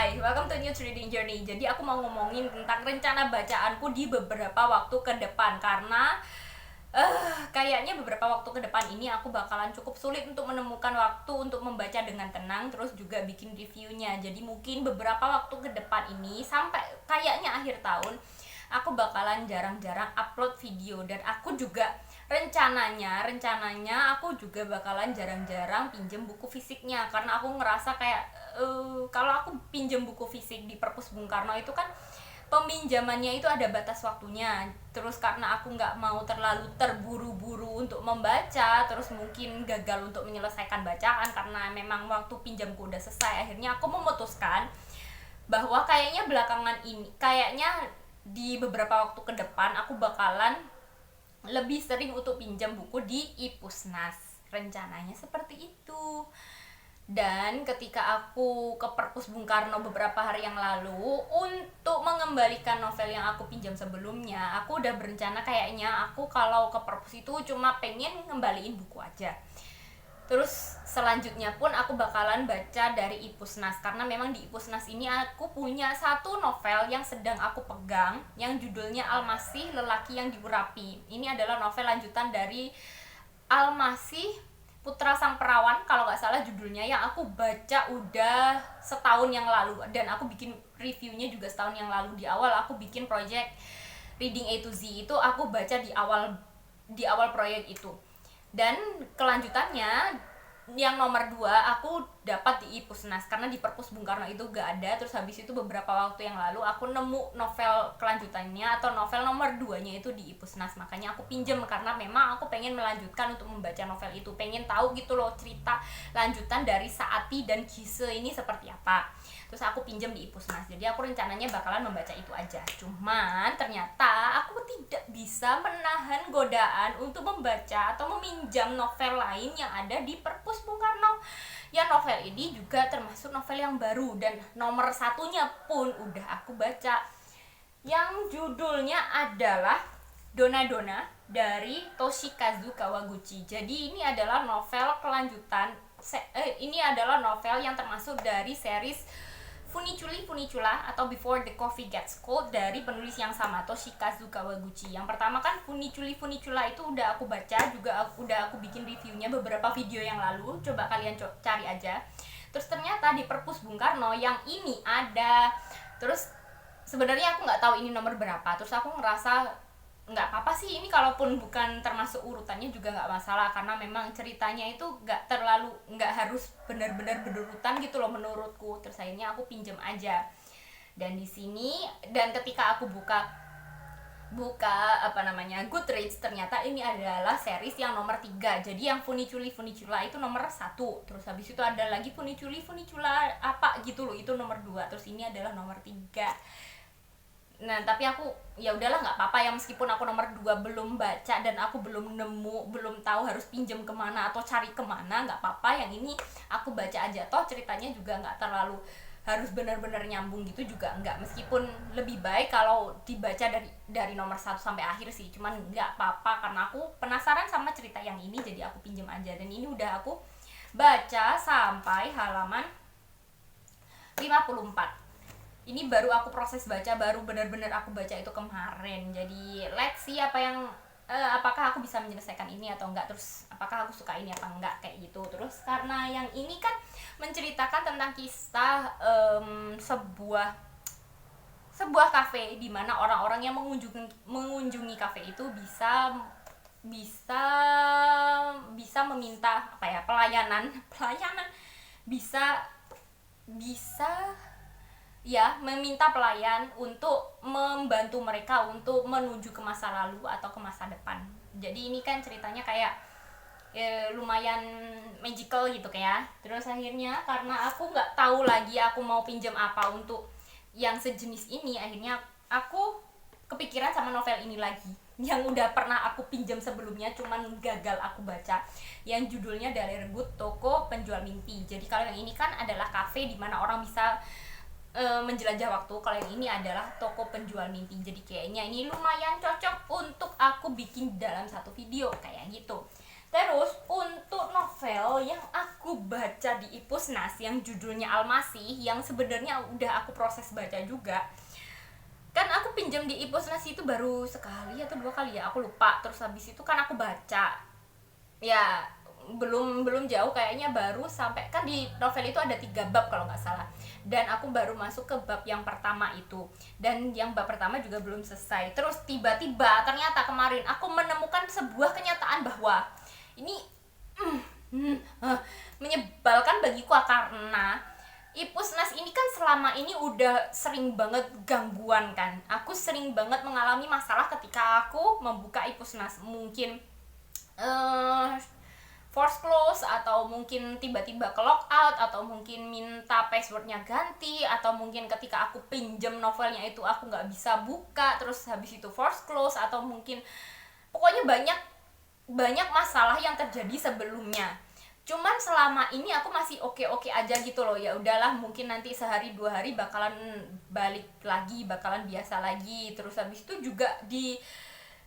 Hai, welcome to New Reading Journey. Jadi aku mau ngomongin tentang rencana bacaanku di beberapa waktu ke depan. Karena kayaknya beberapa waktu ke depan ini aku bakalan cukup sulit untuk menemukan waktu untuk membaca dengan tenang, terus juga bikin reviewnya. Jadi mungkin beberapa waktu ke depan ini sampai kayaknya akhir tahun aku bakalan jarang-jarang upload video. Dan aku juga rencananya aku juga bakalan jarang-jarang pinjem buku fisiknya, karena aku ngerasa kayak kalau aku pinjem buku fisik di Perpus Bung Karno itu kan peminjamannya itu ada batas waktunya. Terus karena aku nggak mau terlalu terburu-buru untuk membaca, terus mungkin gagal untuk menyelesaikan bacaan karena memang waktu pinjamku udah selesai, akhirnya aku memutuskan bahwa kayaknya di beberapa waktu ke depan aku bakalan lebih sering untuk pinjam buku di Ipusnas. Rencananya seperti itu. Dan ketika aku ke Perpus Bung Karno beberapa hari yang lalu untuk mengembalikan novel yang aku pinjam sebelumnya, aku udah berencana kayaknya aku kalau ke Perpus itu cuma pengen ngembaliin buku aja. Terus selanjutnya pun aku bakalan baca dari Ipusnas, karena memang di Ipusnas ini aku punya satu novel yang sedang aku pegang yang judulnya Almasih Lelaki yang Diurapi. Ini adalah novel lanjutan dari Almasih Putra Sang Perawan kalau nggak salah judulnya, yang aku baca udah setahun yang lalu dan aku bikin reviewnya juga setahun yang lalu. Di awal aku bikin project Reading A to Z itu aku baca di awal proyek itu. Dan kelanjutannya yang nomor 2 aku dapat di Ipusnas, karena di Perpus Bung Karno itu gak ada. Terus habis itu beberapa waktu yang lalu aku nemu novel kelanjutannya atau novel nomor 2 nya itu di Ipusnas, makanya aku pinjem karena memang aku pengen melanjutkan untuk membaca novel itu, pengen tahu gitu loh cerita lanjutan dari Saati dan Gise ini seperti apa. Terus aku pinjem di Ipusnas, jadi aku rencananya bakalan membaca itu aja. Cuman ternyata aku tidak bisa menahan godaan untuk membaca atau meminjam novel lain yang ada di Perpus Bung Karno. Ya, novel ini juga termasuk novel yang baru dan nomor 1-nya pun udah aku baca, yang judulnya adalah Dona Dona dari Toshikazu Kawaguchi. Jadi ini adalah novel kelanjutan, ini adalah novel yang termasuk dari series Funicula atau Before the Coffee Gets Cold dari penulis yang sama, Toshikazu Kawaguchi. Yang pertama kan Funicula itu udah aku baca juga, udah aku bikin reviewnya beberapa video yang lalu, coba kalian cari aja. Terus ternyata di Perpus Bung Karno yang ini ada. Terus sebenarnya aku nggak tahu ini nomor berapa. Terus aku ngerasa nggak apa-apa sih ini, kalaupun bukan termasuk urutannya juga nggak masalah, karena memang ceritanya itu nggak harus benar-benar berurutan gitu loh menurutku. Terus akhirnya aku pinjem aja. Dan di sini, dan ketika aku buka Goodreads, ternyata ini adalah series yang nomor 3. Jadi yang Funicula itu nomor 1. Terus habis itu ada lagi Funicula apa gitu loh, itu nomor 2. Terus ini adalah nomor 3. Nah, tapi aku ya udahlah, nggak apa-apa ya, meskipun aku nomor 2 belum baca dan aku belum tahu harus pinjem kemana atau cari kemana, nggak apa-apa. Yang ini aku baca aja, toh ceritanya juga nggak terlalu harus benar-benar nyambung gitu juga enggak, meskipun lebih baik kalau dibaca dari nomor 1 sampai akhir sih. Cuman nggak apa-apa karena aku penasaran sama cerita yang ini, jadi aku pinjem aja. Dan ini udah aku baca sampai halaman 54. Ini baru aku proses baca, baru benar-benar aku baca itu kemarin. Jadi let's see apakah aku bisa menyelesaikan ini atau enggak, terus apakah aku suka ini apa enggak, kayak gitu. Terus karena yang ini kan menceritakan tentang kisah sebuah kafe di mana orang-orang yang mengunjungi kafe itu bisa meminta pelayanan bisa ya meminta pelayan untuk membantu mereka untuk menuju ke masa lalu atau ke masa depan. Jadi ini kan ceritanya kayak lumayan magical gitu kayak. Terus akhirnya karena aku nggak tahu lagi aku mau pinjam apa untuk yang sejenis ini, akhirnya aku kepikiran sama novel ini lagi yang udah pernah aku pinjam sebelumnya cuman gagal aku baca, yang judulnya Dalergut, Toko Penjual Mimpi. Jadi kalau yang ini kan adalah kafe di mana orang bisa menjelajah waktu, kalau yang ini adalah toko penjual mimpi. Jadi kayaknya ini lumayan cocok untuk aku bikin dalam satu video kayak gitu. Terus untuk novel yang aku baca di Ipusnas yang judulnya Almasih, yang sebenarnya udah aku proses baca juga, kan aku pinjam di Ipusnas itu baru sekali atau 2 kali ya, aku lupa. Terus habis itu kan aku baca, ya belum belum jauh kayaknya, baru sampai, kan di novel itu ada 3 bab kalau nggak salah, dan aku baru masuk ke bab yang pertama itu, dan yang bab pertama juga belum selesai. Terus tiba-tiba ternyata kemarin aku menemukan sebuah kenyataan bahwa ini menyebalkan bagiku, karena Ipusnas ini kan selama ini udah sering banget gangguan kan. Aku sering banget mengalami masalah ketika aku membuka Ipusnas. Mungkin force close, atau mungkin tiba-tiba ke logout, atau mungkin minta passwordnya ganti, atau mungkin ketika aku pinjem novelnya itu aku nggak bisa buka, terus habis itu force close, atau mungkin pokoknya banyak masalah yang terjadi sebelumnya. Cuman selama ini aku masih oke-oke aja gitu loh. Ya udahlah, mungkin nanti sehari 2 hari bakalan balik lagi, bakalan biasa lagi. Terus habis itu juga di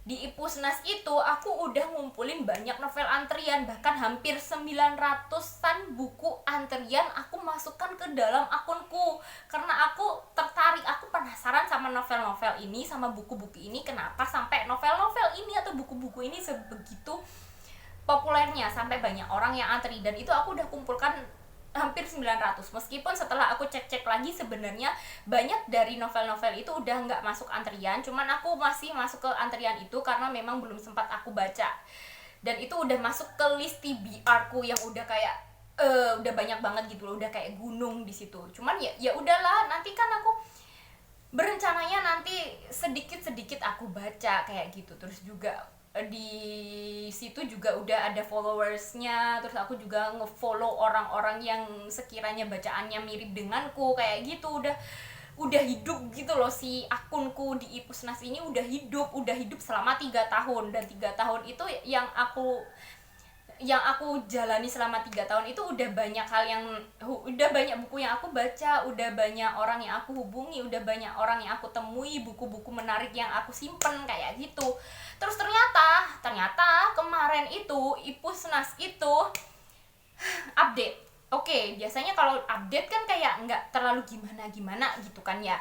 Ipusnas itu aku udah ngumpulin banyak novel antrian, bahkan hampir 900-an buku antrian aku masukkan ke dalam akunku, karena aku tertarik, aku penasaran sama novel-novel ini, sama buku-buku ini, kenapa sampai novel-novel ini atau buku-buku ini sebegitu populernya sampai banyak orang yang antri. Dan itu aku udah kumpulkan hampir 900, meskipun setelah aku cek-cek lagi sebenarnya banyak dari novel-novel itu udah nggak masuk antrian, cuman aku masih masuk ke antrian itu karena memang belum sempat aku baca, dan itu udah masuk ke list TBR ku yang udah kayak udah banyak banget gitu loh, udah kayak gunung di situ. Cuman ya udahlah, nanti kan aku berencananya nanti sedikit-sedikit aku baca kayak gitu. Terus juga di situ juga udah ada followersnya, terus aku juga ngefollow orang-orang yang sekiranya bacaannya mirip denganku kayak gitu. Udah hidup gitu loh si akunku di Ipusnas ini, udah hidup selama 3 tahun. Dan 3 tahun itu yang aku jalani selama 3 tahun itu udah banyak hal yang udah banyak buku yang aku baca, udah banyak orang yang aku hubungi, udah banyak orang yang aku temui, buku-buku menarik yang aku simpen kayak gitu. Terus ternyata kemarin itu Ipusnas itu update. Oke, biasanya kalau update kan kayak nggak terlalu gimana gitu kan ya.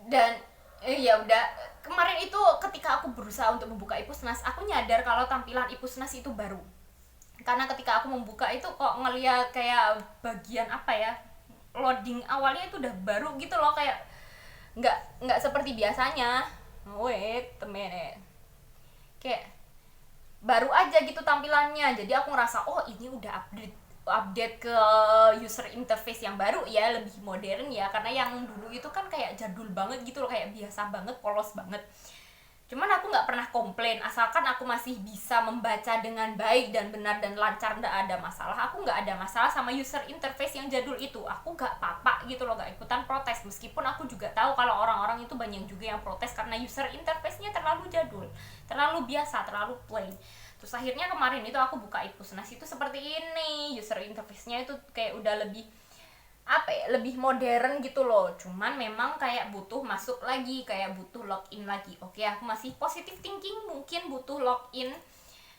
Dan ya udah, kemarin itu ketika aku berusaha untuk membuka Ipusnas, aku nyadar kalau tampilan Ipusnas itu baru. Karena ketika aku membuka itu kok ngeliat kayak bagian apa ya, loading awalnya itu udah baru gitu loh, kayak nggak seperti biasanya. Wait a minute, kayak baru aja gitu tampilannya. Jadi aku ngerasa oh ini udah update ke user interface yang baru ya, lebih modern ya, karena yang dulu itu kan kayak jadul banget gitu loh, kayak biasa banget, polos banget. Cuman aku nggak pernah komplain, asalkan aku masih bisa membaca dengan baik dan benar dan lancar, nggak ada masalah. Aku nggak ada masalah sama user interface yang jadul itu, aku nggak apa-apa gitu loh, nggak ikutan protes. Meskipun aku juga tahu kalau orang-orang itu banyak juga yang protes karena user interface-nya terlalu jadul, terlalu biasa, terlalu plain. Terus akhirnya kemarin itu aku buka Ipusnas itu seperti ini, user interface-nya itu kayak udah lebih apa ya, lebih modern gitu loh. Cuman memang kayak butuh masuk lagi, kayak butuh login lagi. Oke, aku masih positive thinking, mungkin butuh login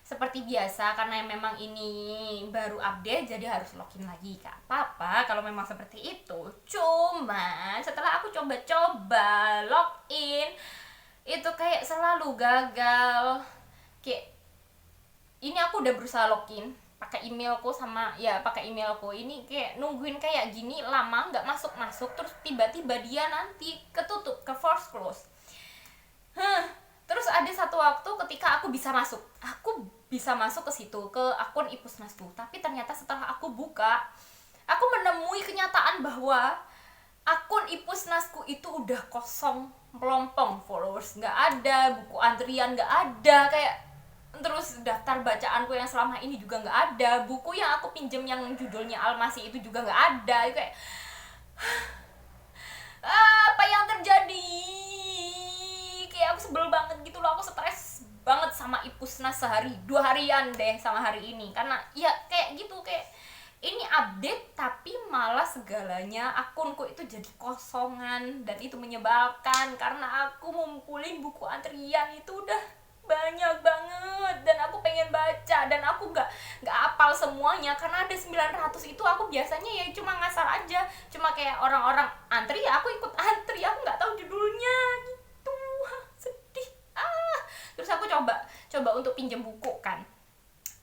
seperti biasa karena memang ini baru update jadi harus login lagi. Gak apa-apa kalau memang seperti itu. Cuman setelah aku coba-coba login itu kayak selalu gagal. Kayak ini aku udah berusaha login pakai emailku pakai emailku ini, kayak nungguin kayak gini lama nggak masuk, terus tiba-tiba dia nanti ketutup, ke force close. Terus ada satu waktu ketika aku bisa masuk ke situ, ke akun Ipusnasku, tapi ternyata setelah aku buka, aku menemui kenyataan bahwa akun Ipusnasku itu udah kosong melompong, followers nggak ada, buku antrian nggak ada, kayak terus daftar bacaanku yang selama ini juga nggak ada, buku yang aku pinjem yang judulnya Almasih itu juga nggak ada. Kayak apa yang terjadi, kayak aku sebel banget gitu loh, aku stres banget sama Ipusnas 2 harian deh sama hari ini, karena ya kayak gitu, kayak ini update tapi malah segalanya akunku itu jadi kosongan, dan itu menyebalkan karena aku ngumpulin buku antrian itu udah banyak banget dan aku pengen baca dan aku nggak hafal semuanya karena ada 900 itu. Aku biasanya ya cuma ngasal aja, cuma kayak orang-orang antri ya aku ikut antri, aku nggak tahu judulnya gitu. Sedih. Terus aku coba untuk pinjam buku kan,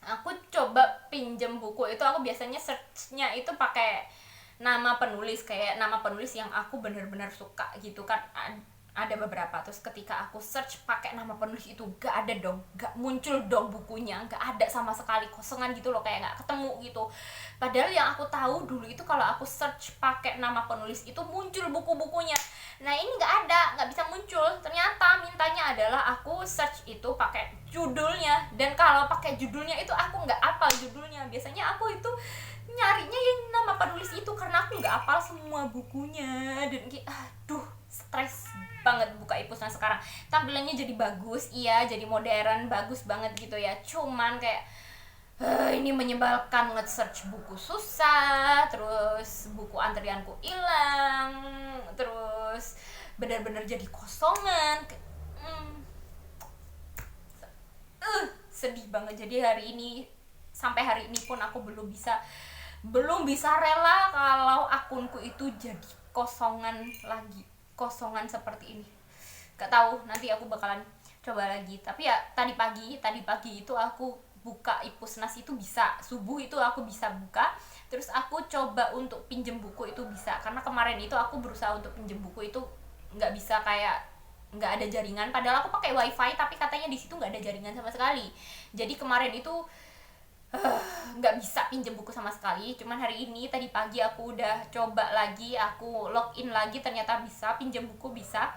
aku coba pinjam buku itu, aku biasanya searchnya itu pakai nama penulis, kayak nama penulis yang aku bener-bener suka gitu kan. Ada beberapa, terus ketika aku search pakai nama penulis itu gak ada dong, gak muncul dong bukunya, gak ada sama sekali, kosongan gitu loh, kayak gak ketemu gitu. Padahal yang aku tahu dulu itu kalau aku search pakai nama penulis itu muncul buku-bukunya. Nah ini gak ada, gak bisa muncul. Ternyata mintanya adalah aku search itu pakai judulnya, dan kalau pakai judulnya itu aku gak hafal judulnya. Biasanya aku itu nyarinya yang nama penulis itu karena aku nggak hafal semua bukunya, dan aduh stres banget buka Ipusnas sekarang. Tampilannya jadi bagus, iya jadi modern, bagus banget gitu ya, cuman kayak ini menyebalkan, nge-search buku susah, terus buku antrianku hilang, terus benar-benar jadi kosongan. Sedih banget. Jadi sampai hari ini pun aku belum bisa rela kalau akunku itu jadi kosongan lagi, kosongan seperti ini. Gak tahu, nanti aku bakalan coba lagi. Tapi ya tadi pagi itu aku buka Ipusnas itu bisa, subuh itu aku bisa buka. Terus aku coba untuk pinjem buku itu bisa, karena kemarin itu aku berusaha untuk pinjem buku itu nggak bisa, kayak nggak ada jaringan. Padahal aku pakai wifi tapi katanya di situ nggak ada jaringan sama sekali. Jadi kemarin itu nggak bisa pinjem buku sama sekali. Cuman hari ini tadi pagi aku udah coba lagi, aku login lagi, ternyata bisa pinjem buku, bisa.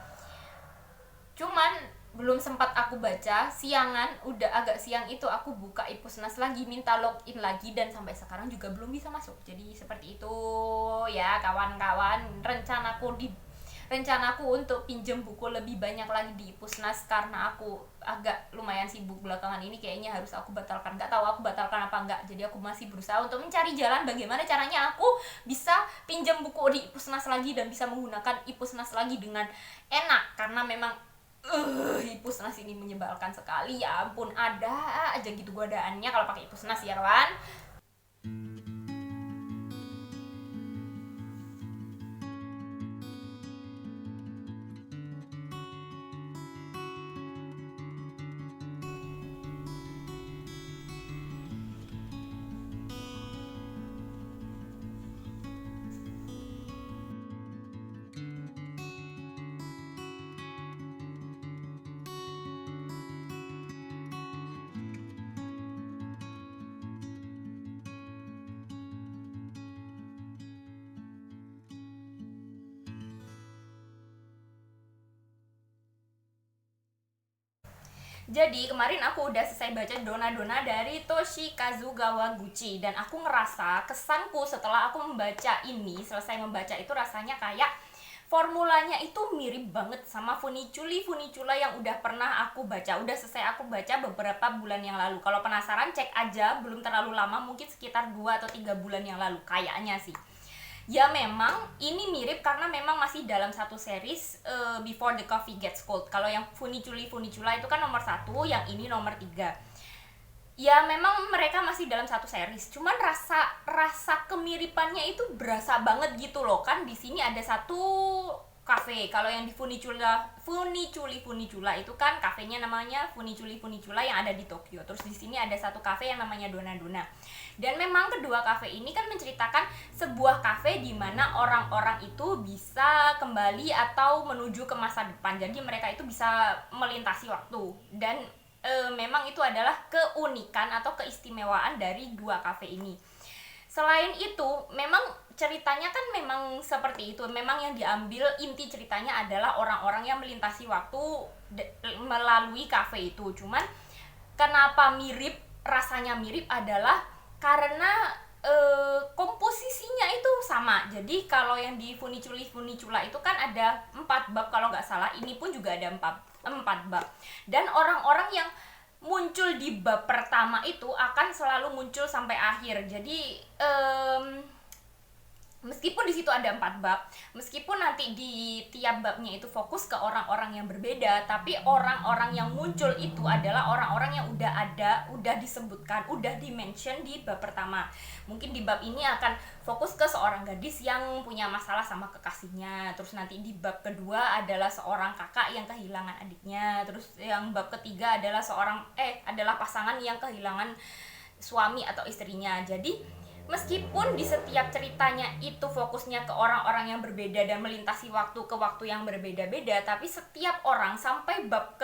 Cuman belum sempat aku baca, siangan, udah agak siang itu aku buka Ipusnas lagi, minta login lagi, dan sampai sekarang juga belum bisa masuk. Jadi seperti itu ya kawan-kawan, rencanaku untuk pinjem buku lebih banyak lagi di Ipusnas, karena aku agak lumayan sibuk belakangan ini, kayaknya harus aku batalkan. Gak tahu aku batalkan apa enggak. Jadi aku masih berusaha untuk mencari jalan bagaimana caranya aku bisa pinjem buku di Ipusnas lagi dan bisa menggunakan Ipusnas lagi dengan enak, karena memang Ipusnas ini menyebalkan sekali. Ya ampun, ada aja gitu godaannya kalau pakai Ipusnas ya kawan. Jadi kemarin aku udah selesai baca Dona dari Toshikazu Kawaguchi, dan aku ngerasa kesanku setelah aku selesai membaca itu rasanya kayak formulanya itu mirip banget sama Funicula yang udah pernah aku baca, udah selesai aku baca beberapa bulan yang lalu. Kalau penasaran cek aja, belum terlalu lama, mungkin sekitar 2 atau 3 bulan yang lalu kayaknya sih. Ya memang ini mirip karena memang masih dalam satu series Before the Coffee Gets Cold. Kalau yang Funicula itu kan nomor 1, yang ini nomor 3. Ya memang mereka masih dalam satu series. Cuman rasa kemiripannya itu berasa banget gitu loh. Kan di sini ada satu kafe. Kalau yang di Funicula itu kan kafenya namanya Funicula yang ada di Tokyo. Terus di sini ada satu kafe yang namanya Dona. Dan memang kedua kafe ini kan menceritakan sebuah kafe di mana orang-orang itu bisa kembali atau menuju ke masa depan. Jadi mereka itu bisa melintasi waktu. Dan memang itu adalah keunikan atau keistimewaan dari dua kafe ini. Selain itu, memang ceritanya kan memang seperti itu. Memang yang diambil inti ceritanya adalah orang-orang yang melintasi waktu melalui kafe itu. Cuman kenapa rasanya mirip adalah karena komposisinya itu sama. Jadi kalau yang di Funicula itu kan ada 4 bab kalau nggak salah. Ini pun juga ada 4 bab. Dan orang-orang yang muncul di bab pertama itu akan selalu muncul sampai akhir. Jadi Meskipun di situ ada 4 bab, meskipun nanti di tiap babnya itu fokus ke orang-orang yang berbeda, tapi orang-orang yang muncul itu adalah orang-orang yang udah ada, udah disebutkan, udah dimention di bab pertama. Mungkin di bab ini akan fokus ke seorang gadis yang punya masalah sama kekasihnya, terus nanti di bab kedua adalah seorang kakak yang kehilangan adiknya, terus yang bab ketiga adalah adalah pasangan yang kehilangan suami atau istrinya. Jadi meskipun di setiap ceritanya itu fokusnya ke orang-orang yang berbeda dan melintasi waktu ke waktu yang berbeda-beda, tapi setiap orang sampai bab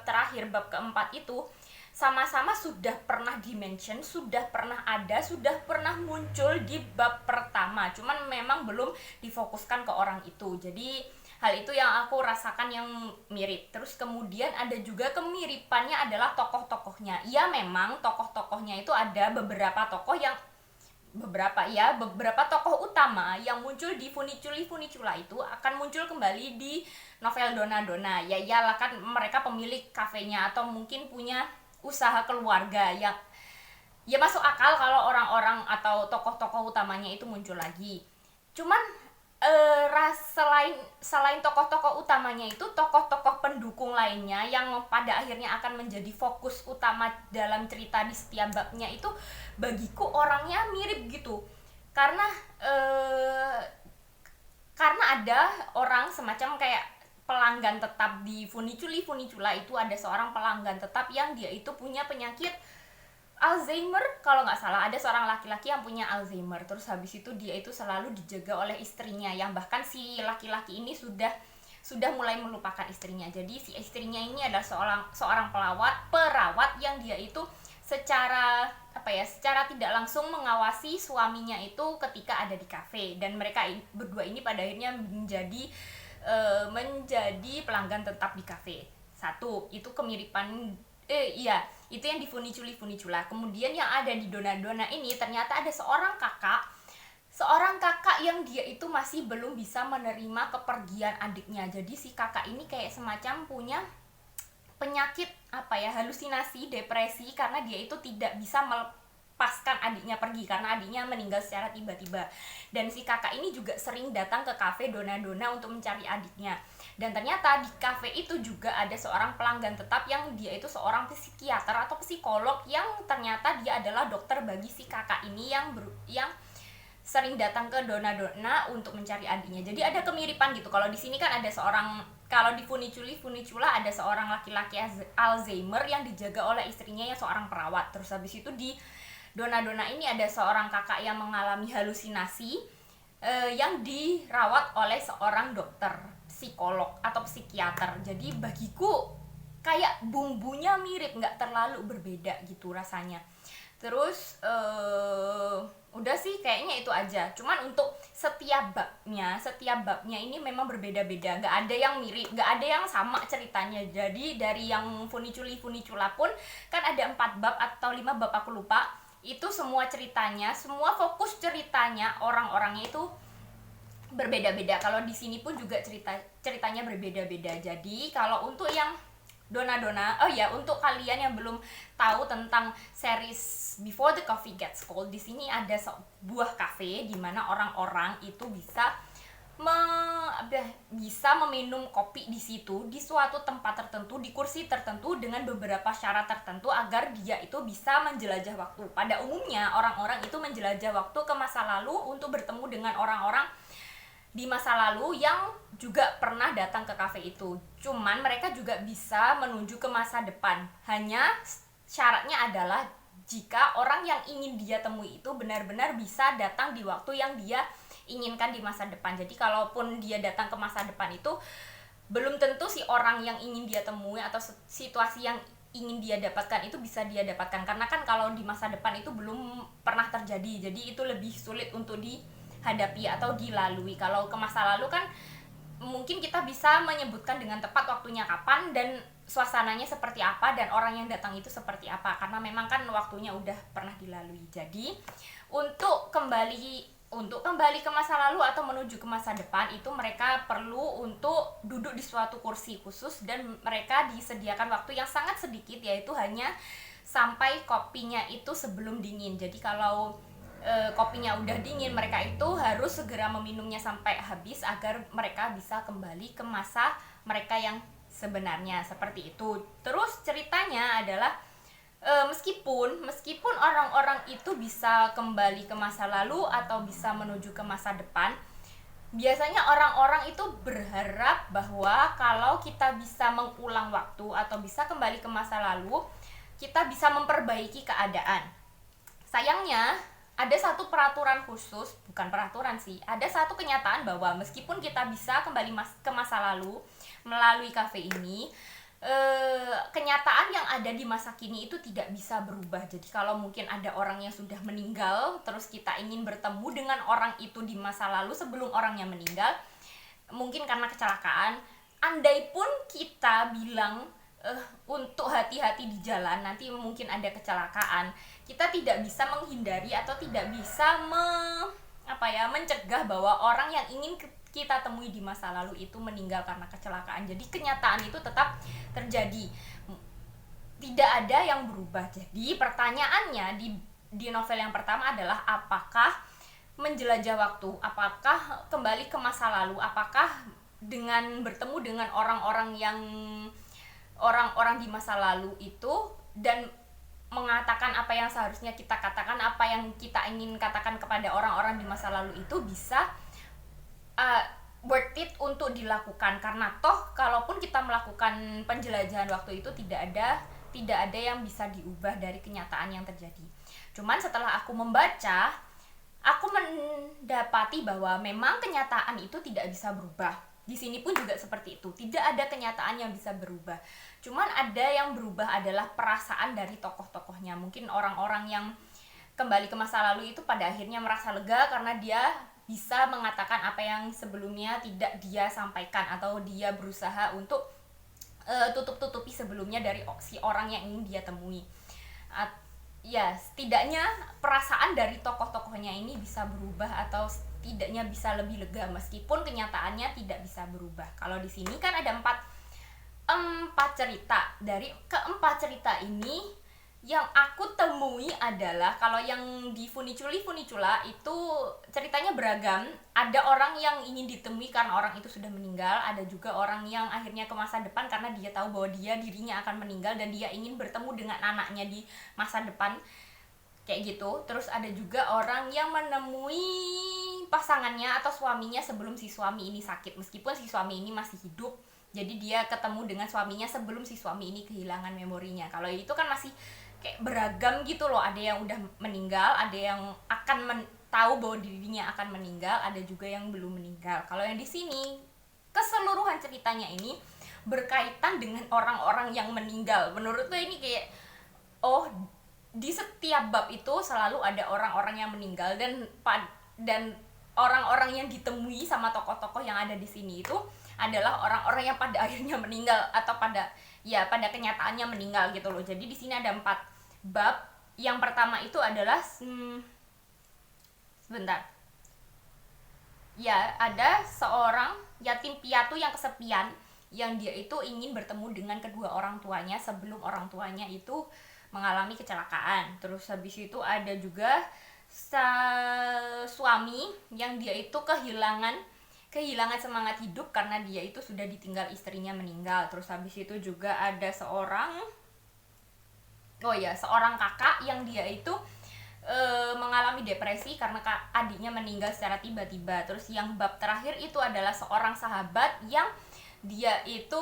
terakhir, bab keempat itu sama-sama sudah pernah dimention, sudah pernah ada, sudah pernah muncul di bab pertama. Cuman memang belum difokuskan ke orang itu. Jadi hal itu yang aku rasakan yang mirip. Terus kemudian ada juga kemiripannya adalah tokoh-tokohnya. Iya, memang tokoh-tokohnya itu ada beberapa tokoh yang beberapa tokoh utama yang muncul di Funicula itu akan muncul kembali di novel Donna Donna. Ya iyalah, kan mereka pemilik kafenya atau mungkin punya usaha keluarga yang ya masuk akal kalau orang-orang atau tokoh-tokoh utamanya itu muncul lagi. Cuman selain tokoh-tokoh utamanya itu, tokoh-tokoh pendukung lainnya yang pada akhirnya akan menjadi fokus utama dalam cerita di setiap babnya itu bagiku orangnya mirip gitu. Karena ada orang semacam kayak pelanggan tetap di Funicula itu, ada seorang pelanggan tetap yang dia itu punya penyakit Alzheimer kalau nggak salah. Ada seorang laki-laki yang punya Alzheimer, terus habis itu dia itu selalu dijaga oleh istrinya, yang bahkan si laki-laki ini sudah mulai melupakan istrinya. Jadi si istrinya ini adalah seorang perawat yang dia itu secara tidak langsung mengawasi suaminya itu ketika ada di kafe, dan mereka berdua ini pada akhirnya menjadi pelanggan tetap di kafe. Satu, itu kemiripan itu yang di Funicula. Kemudian yang ada di Donna Donna ini ternyata ada seorang kakak yang dia itu masih belum bisa menerima kepergian adiknya. Jadi si kakak ini kayak semacam punya penyakit halusinasi, depresi, karena dia itu tidak bisa melepaskan adiknya pergi karena adiknya meninggal secara tiba-tiba. Dan si kakak ini juga sering datang ke kafe Donna Donna untuk mencari adiknya. Dan ternyata di kafe itu juga ada seorang pelanggan tetap yang dia itu seorang psikiater atau psikolog yang ternyata dia adalah dokter bagi si kakak ini yang sering datang ke Donna Donna untuk mencari adiknya. Jadi ada kemiripan gitu. Kalau di sini kan kalau di Funicula ada seorang laki-laki Alzheimer yang dijaga oleh istrinya yang seorang perawat. Terus habis itu di Donna Donna ini ada seorang kakak yang mengalami halusinasi yang dirawat oleh seorang dokter psikolog atau psikiater. Jadi bagiku kayak bumbunya mirip, nggak terlalu berbeda gitu rasanya. Terus udah sih kayaknya itu aja. Cuman untuk setiap babnya ini memang berbeda-beda, nggak ada yang mirip, nggak ada yang sama ceritanya. Jadi dari yang Funicula pun kan ada 4 bab atau 5 bab aku lupa, itu semua fokus ceritanya orang-orangnya itu berbeda-beda. Kalau di sini pun juga ceritanya berbeda-beda. Jadi kalau untuk yang Donna Donna, untuk kalian yang belum tahu tentang series Before the Coffee Gets Cold, di sini ada sebuah cafe di mana orang-orang itu bisa meminum kopi di situ, di suatu tempat tertentu, di kursi tertentu dengan beberapa syarat tertentu agar dia itu bisa menjelajah waktu. Pada umumnya orang-orang itu menjelajah waktu ke masa lalu untuk bertemu dengan orang-orang di masa lalu yang juga pernah datang ke kafe itu. Cuman mereka juga bisa menuju ke masa depan. Hanya syaratnya adalah jika orang yang ingin dia temui itu benar-benar bisa datang di waktu yang dia inginkan di masa depan. Jadi kalaupun dia datang ke masa depan itu belum tentu si orang yang ingin dia temui atau situasi yang ingin dia dapatkan itu bisa dia dapatkan, karena kan kalau di masa depan itu belum pernah terjadi. Jadi itu lebih sulit untuk dihadapi atau dilalui. Kalau ke masa lalu kan mungkin kita bisa menyebutkan dengan tepat waktunya kapan dan suasananya seperti apa dan orang yang datang itu seperti apa, karena memang kan waktunya udah pernah dilalui. Jadi untuk kembali ke masa lalu atau menuju ke masa depan itu mereka perlu untuk duduk di suatu kursi khusus dan mereka disediakan waktu yang sangat sedikit, yaitu hanya sampai kopinya itu sebelum dingin. Jadi kalau kopinya udah dingin, mereka itu harus segera meminumnya sampai habis agar mereka bisa kembali ke masa mereka yang sebenarnya, seperti itu. Terus ceritanya adalah meskipun orang-orang itu bisa kembali ke masa lalu atau bisa menuju ke masa depan, biasanya orang-orang itu berharap bahwa kalau kita bisa mengulang waktu atau bisa kembali ke masa lalu, kita bisa memperbaiki keadaan. Sayangnya, ada satu peraturan khusus, bukan peraturan sih, ada satu kenyataan bahwa meskipun kita bisa kembali ke masa lalu melalui kafe ini, kenyataan yang ada di masa kini itu tidak bisa berubah. Jadi kalau mungkin ada orang yang sudah meninggal, terus kita ingin bertemu dengan orang itu di masa lalu sebelum orangnya meninggal, mungkin karena kecelakaan, andai pun kita bilang untuk hati-hati di jalan, nanti mungkin ada kecelakaan, kita tidak bisa menghindari atau tidak bisa mencegah bahwa orang yang ingin kita temui di masa lalu itu meninggal karena kecelakaan. Jadi kenyataan itu tetap terjadi, tidak ada yang berubah. Jadi pertanyaannya di novel yang pertama adalah apakah menjelajah waktu, apakah kembali ke masa lalu, apakah dengan bertemu dengan orang-orang di masa lalu itu dan mengatakan apa yang seharusnya kita katakan, apa yang kita ingin katakan kepada orang-orang di masa lalu itu bisa worth it untuk dilakukan. Karena toh kalaupun kita melakukan penjelajahan waktu itu tidak ada yang bisa diubah dari kenyataan yang terjadi. Cuman setelah aku membaca, aku mendapati bahwa memang kenyataan itu tidak bisa berubah. Di sini pun juga seperti itu, tidak ada kenyataan yang bisa berubah. Cuman ada yang berubah adalah perasaan dari tokoh-tokohnya. Mungkin orang-orang yang kembali ke masa lalu itu pada akhirnya merasa lega karena dia bisa mengatakan apa yang sebelumnya tidak dia sampaikan, atau dia berusaha untuk tutup-tutupi sebelumnya dari si orang yang ingin dia temui. Ya, setidaknya perasaan dari tokoh-tokohnya ini bisa berubah atau setidaknya bisa lebih lega meskipun kenyataannya tidak bisa berubah. Kalau di sini kan ada empat cerita. Dari keempat cerita ini yang aku temui adalah, kalau yang di Funicula itu ceritanya beragam. Ada orang yang ingin ditemui karena orang itu sudah meninggal, ada juga orang yang akhirnya ke masa depan karena dia tahu bahwa dirinya akan meninggal dan dia ingin bertemu dengan anaknya di masa depan, kayak gitu. Terus ada juga orang yang menemui pasangannya atau suaminya sebelum si suami ini sakit, meskipun si suami ini masih hidup. Jadi dia ketemu dengan suaminya sebelum si suami ini kehilangan memorinya. Kalau itu kan masih kayak beragam gitu loh, ada yang udah meninggal, ada yang akan tahu bahwa dirinya akan meninggal, ada juga yang belum meninggal. Kalau yang di sini keseluruhan ceritanya ini berkaitan dengan orang-orang yang meninggal. Menurutku ini kayak di setiap bab itu selalu ada orang-orang yang meninggal, dan orang-orang yang ditemui sama tokoh-tokoh yang ada di sini itu adalah orang-orang yang pada akhirnya meninggal atau pada kenyataannya meninggal gitu loh. Jadi di sini ada 4 bab. Yang pertama itu adalah ada seorang yatim piatu yang kesepian, yang dia itu ingin bertemu dengan kedua orang tuanya sebelum orang tuanya itu mengalami kecelakaan. Terus habis itu ada juga suami yang dia itu kehilangan semangat hidup karena dia itu sudah ditinggal istrinya meninggal. Terus habis itu juga ada seorang kakak yang dia itu mengalami depresi karena adiknya meninggal secara tiba-tiba. Terus yang bab terakhir itu adalah seorang sahabat yang dia itu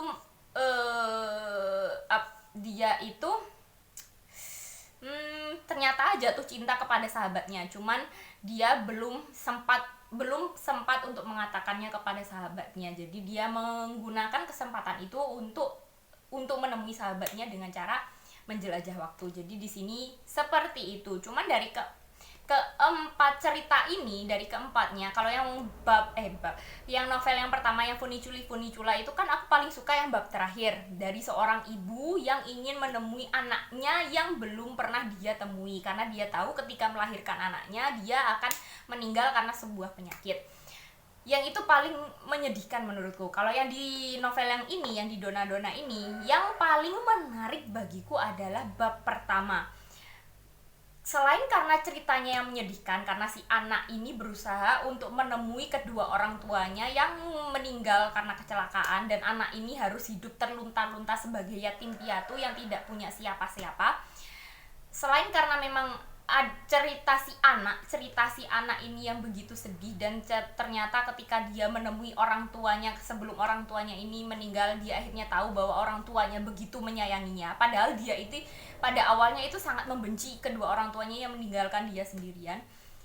ternyata jatuh cinta kepada sahabatnya, cuman dia belum sempat untuk mengatakannya kepada sahabatnya. Jadi dia menggunakan kesempatan itu untuk menemui sahabatnya dengan cara menjelajah waktu. Jadi di sini seperti itu. Cuman dari keempat cerita ini, dari keempatnya, kalau yang yang novel yang pertama yang Funicula itu kan aku paling suka yang bab terakhir, dari seorang ibu yang ingin menemui anaknya yang belum pernah dia temui karena dia tahu ketika melahirkan anaknya dia akan meninggal karena sebuah penyakit. Yang itu paling menyedihkan menurutku. Kalau yang di novel yang ini, yang di Dona ini, yang paling menarik bagiku adalah bab pertama. selain karena ceritanya yang menyedihkan, karena si anak ini berusaha untuk menemui kedua orang tuanya yang meninggal karena kecelakaan, dan anak ini harus hidup terlunta-lunta sebagai yatim piatu yang tidak punya siapa-siapa. Selain karena memang cerita si anak ini yang begitu sedih, dan ternyata ketika dia menemui orang tuanya sebelum orang tuanya ini meninggal, dia akhirnya tahu bahwa orang tuanya begitu menyayanginya, padahal dia itu pada awalnya itu sangat membenci kedua orang tuanya yang meninggalkan dia sendirian.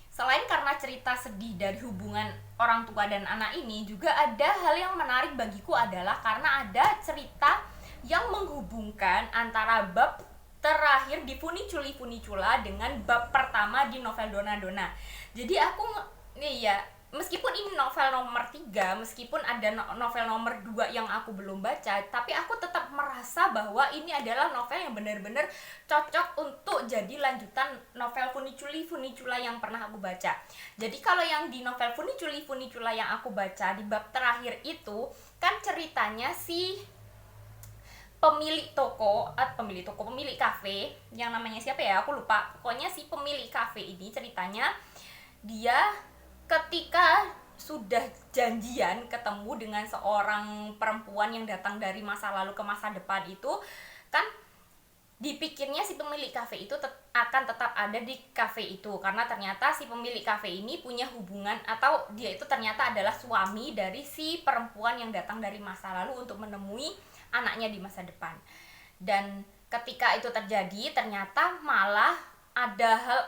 Selain karena cerita sedih dari hubungan orang tua dan anak ini, juga ada hal yang menarik bagiku adalah karena ada cerita yang menghubungkan antara bab terakhir di Funicula dengan bab pertama di novel Donna Donna. Jadi aku meskipun ini novel nomor 3, meskipun ada novel nomor 2 yang aku belum baca, tapi aku tetap merasa bahwa ini adalah novel yang benar-benar cocok untuk jadi lanjutan novel Funicula yang pernah aku baca. Jadi kalau yang di novel Funicula yang aku baca di bab terakhir itu kan ceritanya si pemilik kafe yang namanya siapa ya, aku lupa. Pokoknya si pemilik kafe ini ceritanya dia ketika sudah janjian ketemu dengan seorang perempuan yang datang dari masa lalu ke masa depan itu, kan dipikirnya si pemilik kafe itu akan tetap ada di kafe itu, karena ternyata si pemilik kafe ini punya hubungan, atau dia itu ternyata adalah suami dari si perempuan yang datang dari masa lalu untuk menemui anaknya di masa depan. Dan ketika itu terjadi, ternyata malah ada hal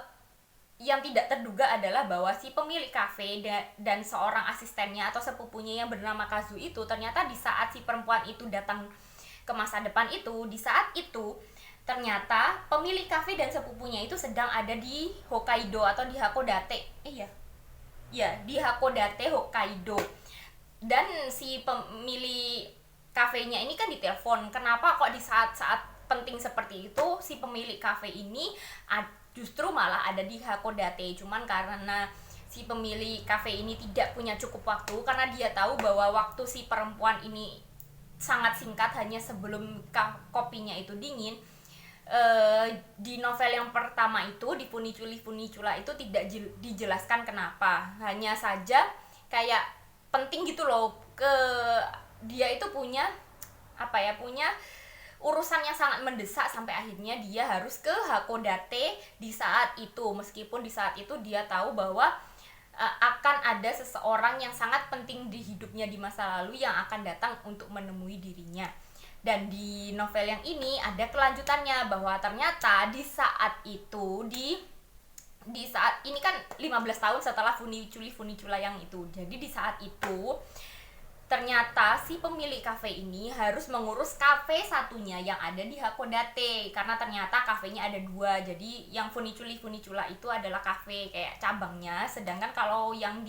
yang tidak terduga, adalah bahwa si pemilik kafe dan seorang asistennya atau sepupunya yang bernama Kazu itu, ternyata di saat si perempuan itu datang ke masa depan itu, di saat itu ternyata pemilik kafe dan sepupunya itu sedang ada di Hokkaido atau di Hakodate. Di Hakodate, Hokkaido. Dan si pemilik kafenya ini kan ditelepon, kenapa kok di saat-saat penting seperti itu si pemilik kafe ini justru malah ada di Hakodate. Cuman karena si pemilik kafe ini tidak punya cukup waktu, karena dia tahu bahwa waktu si perempuan ini sangat singkat, hanya sebelum kopinya itu dingin. Di novel yang pertama itu di Funicula itu tidak dijelaskan kenapa, hanya saja kayak penting gitu loh, dia itu punya urusan yang sangat mendesak sampai akhirnya dia harus ke Hakodate di saat itu, meskipun di saat itu dia tahu bahwa akan ada seseorang yang sangat penting di hidupnya di masa lalu yang akan datang untuk menemui dirinya. Dan di novel yang ini ada kelanjutannya, bahwa ternyata di saat itu di saat ini kan 15 tahun setelah Funicula yang itu, jadi di saat itu ternyata si pemilik kafe ini harus mengurus kafe satunya yang ada di Hakodate, karena ternyata kafenya ada 2. Jadi yang Funicula itu adalah kafe kayak cabangnya, sedangkan kalau yang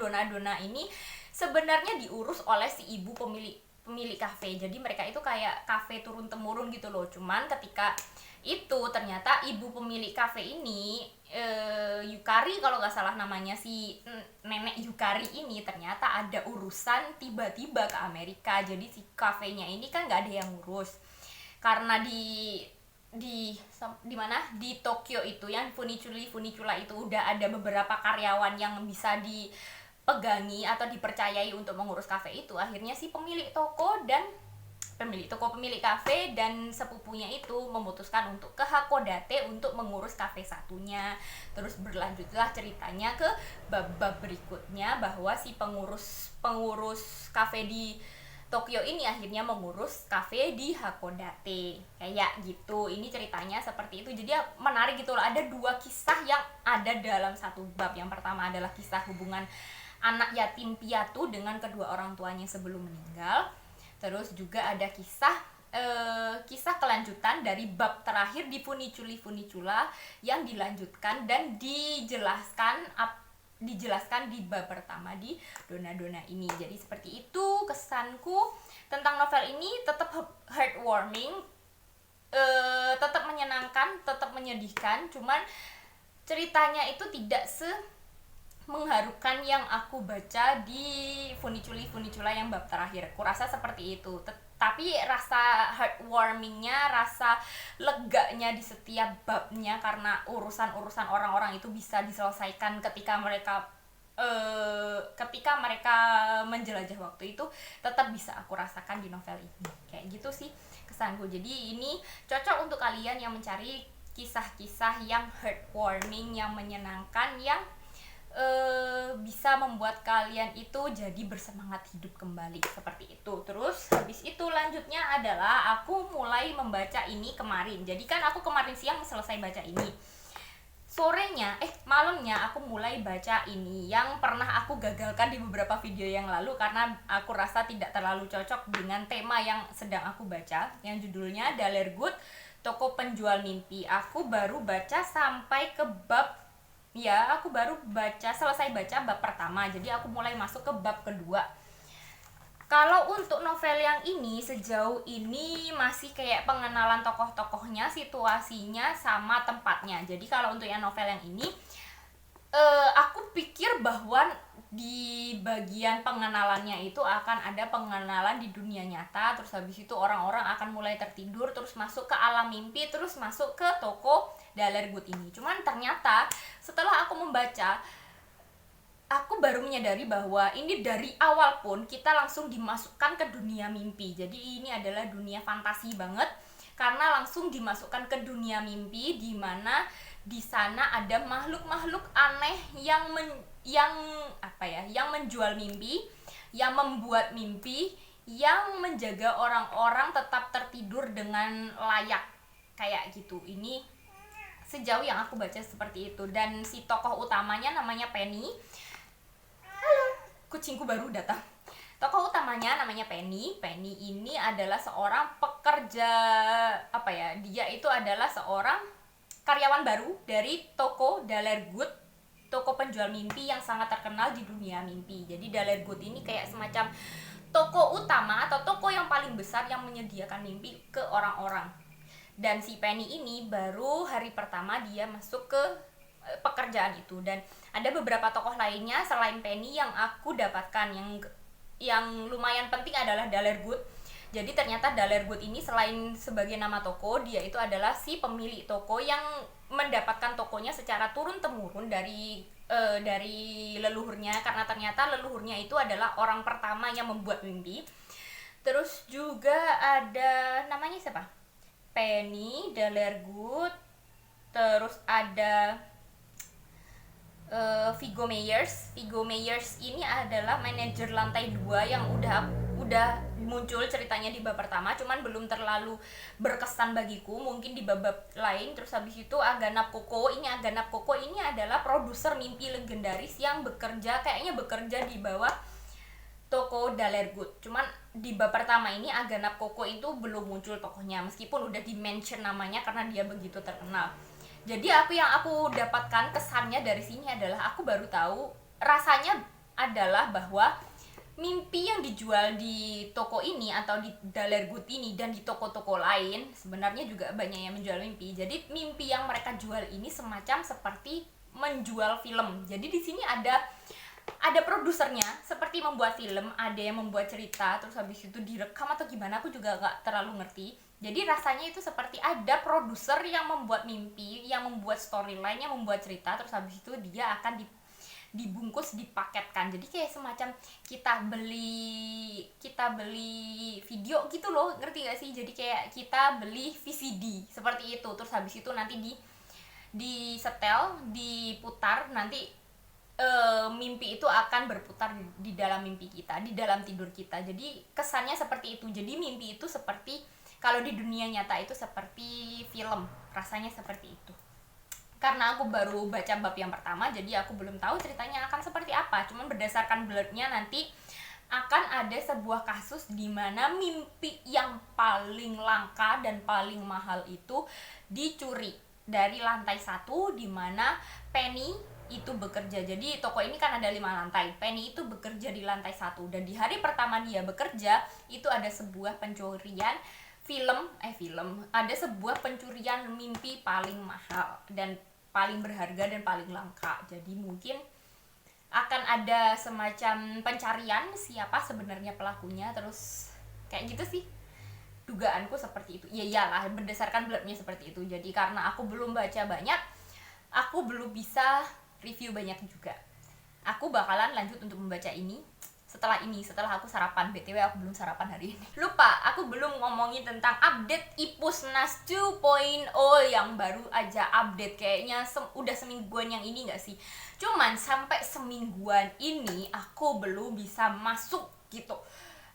Donna Donna ini sebenarnya diurus oleh si ibu pemilik kafe. Jadi mereka itu kayak kafe turun temurun gitu loh. Cuman ketika itu ternyata ibu pemilik kafe ini Yukari kalau nggak salah namanya, si nenek Yukari ini ternyata ada urusan tiba-tiba ke Amerika. Jadi si kafenya ini kan nggak ada yang ngurus, karena di mana di Tokyo itu yang Funicula itu udah ada beberapa karyawan yang bisa dipegangi atau dipercayai untuk mengurus kafe itu. Akhirnya si pemilik pemilik kafe dan sepupunya itu memutuskan untuk ke Hakodate untuk mengurus kafe satunya. Terus berlanjutlah ceritanya ke bab-bab berikutnya, bahwa si pengurus kafe di Tokyo ini akhirnya mengurus kafe di Hakodate, kayak gitu. Ini ceritanya seperti itu. Jadi menarik gitu loh, ada 2 kisah yang ada dalam satu bab. Yang pertama adalah kisah hubungan anak yatim piatu dengan kedua orang tuanya sebelum meninggal. Terus juga ada kisah kelanjutan dari bab terakhir di Funicula yang dilanjutkan dan dijelaskan di bab pertama di Donna Donna ini. Jadi seperti itu kesanku tentang novel ini. Tetap heartwarming, tetap menyenangkan, tetap menyedihkan, cuman ceritanya itu tidak mengharukan yang aku baca di Funicula yang bab terakhir. Kurasa seperti itu. tapi rasa heartwarmingnya, rasa leganya di setiap babnya karena urusan-urusan orang-orang itu bisa diselesaikan ketika mereka menjelajah waktu itu, tetap bisa aku rasakan di novel ini. Kayak gitu sih kesanku. Jadi ini cocok untuk kalian yang mencari kisah-kisah yang heartwarming, yang menyenangkan, yang bisa membuat kalian itu jadi bersemangat hidup kembali, seperti itu. Terus habis itu lanjutnya adalah aku mulai membaca ini kemarin. Jadi kan aku kemarin siang selesai baca ini, sorenya malamnya aku mulai baca ini yang pernah aku gagalkan di beberapa video yang lalu karena aku rasa tidak terlalu cocok dengan tema yang sedang aku baca, yang judulnya Dalergut, Toko Penjual Mimpi. Aku baru baca sampai ke bab, aku baru selesai baca bab pertama, jadi aku mulai masuk ke bab kedua. Kalau untuk novel yang ini, sejauh ini masih kayak pengenalan tokoh-tokohnya, situasinya, sama tempatnya. Jadi kalau untuk yang novel yang ini, aku pikir bahwa di bagian pengenalannya itu akan ada pengenalan di dunia nyata, terus habis itu orang-orang akan mulai tertidur, terus masuk ke alam mimpi, terus masuk ke toko Dalergut ini. Cuman ternyata setelah aku membaca, aku baru menyadari bahwa ini dari awal pun kita langsung dimasukkan ke dunia mimpi. Jadi ini adalah dunia fantasi banget karena langsung dimasukkan ke dunia mimpi, di mana di sana ada makhluk-makhluk aneh yang menjual mimpi, yang membuat mimpi, yang menjaga orang-orang tetap tertidur dengan layak, kayak gitu. Ini sejauh yang aku baca seperti itu. Dan si tokoh utamanya namanya Penny. Kucingku baru datang. Tokoh utamanya namanya Penny. Penny ini adalah seorang pekerja, dia itu adalah seorang karyawan baru dari toko Dalergut, toko penjual mimpi yang sangat terkenal di dunia mimpi. Jadi Dalergut ini kayak semacam toko utama atau toko yang paling besar yang menyediakan mimpi ke orang-orang. Dan si Penny ini baru hari pertama dia masuk ke pekerjaan itu. Dan ada beberapa tokoh lainnya selain Penny yang aku dapatkan, yang lumayan penting adalah Dalergut. Jadi ternyata Dalergut ini selain sebagai nama toko, dia itu adalah si pemilik toko yang mendapatkan tokonya secara turun temurun dari leluhurnya, karena ternyata leluhurnya itu adalah orang pertama yang membuat mimpi. Terus juga ada namanya siapa? Penny, Dalergut, terus ada Viggo Meyers. Viggo Meyers ini adalah manajer lantai 2 yang udah muncul ceritanya di bab pertama, cuman belum terlalu berkesan bagiku, mungkin di bab lain. Terus habis itu Aganap Koko ini adalah produser mimpi legendaris yang bekerja di bawah toko Dalergut. Cuman di bab pertama ini Aganap Koko itu belum muncul tokohnya, meskipun udah di-mention namanya karena dia begitu terkenal. Jadi yang aku dapatkan kesannya dari sini adalah aku baru tahu rasanya adalah bahwa mimpi yang dijual di toko ini atau di Dalergut ini dan di toko-toko lain, sebenarnya juga banyak yang menjual mimpi. Jadi mimpi yang mereka jual ini semacam seperti menjual film. Jadi di sini ada produsernya seperti membuat film, ada yang membuat cerita, terus habis itu direkam atau gimana aku juga gak terlalu ngerti. Jadi rasanya itu seperti ada produser yang membuat mimpi, yang membuat storyline, yang membuat cerita, terus habis itu dia akan dibungkus, dipaketkan. Jadi kayak semacam kita beli video gitu loh, ngerti gak sih? Jadi kayak kita beli VCD seperti itu, terus habis itu nanti di setel, diputar, nanti mimpi itu akan berputar di dalam mimpi kita, di dalam tidur kita. Jadi kesannya seperti itu. Jadi mimpi itu seperti, kalau di dunia nyata itu seperti film, rasanya seperti itu. Karena aku baru baca bab yang pertama, jadi aku belum tahu ceritanya akan seperti apa. Cuman berdasarkan blurnya nanti akan ada sebuah kasus di mana mimpi yang paling langka dan paling mahal itu dicuri dari lantai 1, di mana Penny itu bekerja. Jadi toko ini kan ada 5 lantai. Penny itu bekerja di lantai 1, dan di hari pertama dia bekerja itu ada sebuah pencurian ada sebuah pencurian mimpi paling mahal dan paling berharga dan paling langka. Jadi mungkin akan ada semacam pencarian siapa sebenarnya pelakunya, terus kayak gitu sih. dugaanku seperti itu. Ya iyalah, berdasarkan blurbnya seperti itu. Jadi karena aku belum baca banyak, aku belum bisa review banyak juga. Aku bakalan lanjut untuk membaca ini setelah aku sarapan. BTW aku belum sarapan hari ini. Lupa, aku belum ngomongin tentang update Ipusnas 2.0 yang baru aja update. Kayaknya udah semingguan yang ini gak sih? Cuman sampai semingguan ini aku belum bisa masuk gitu.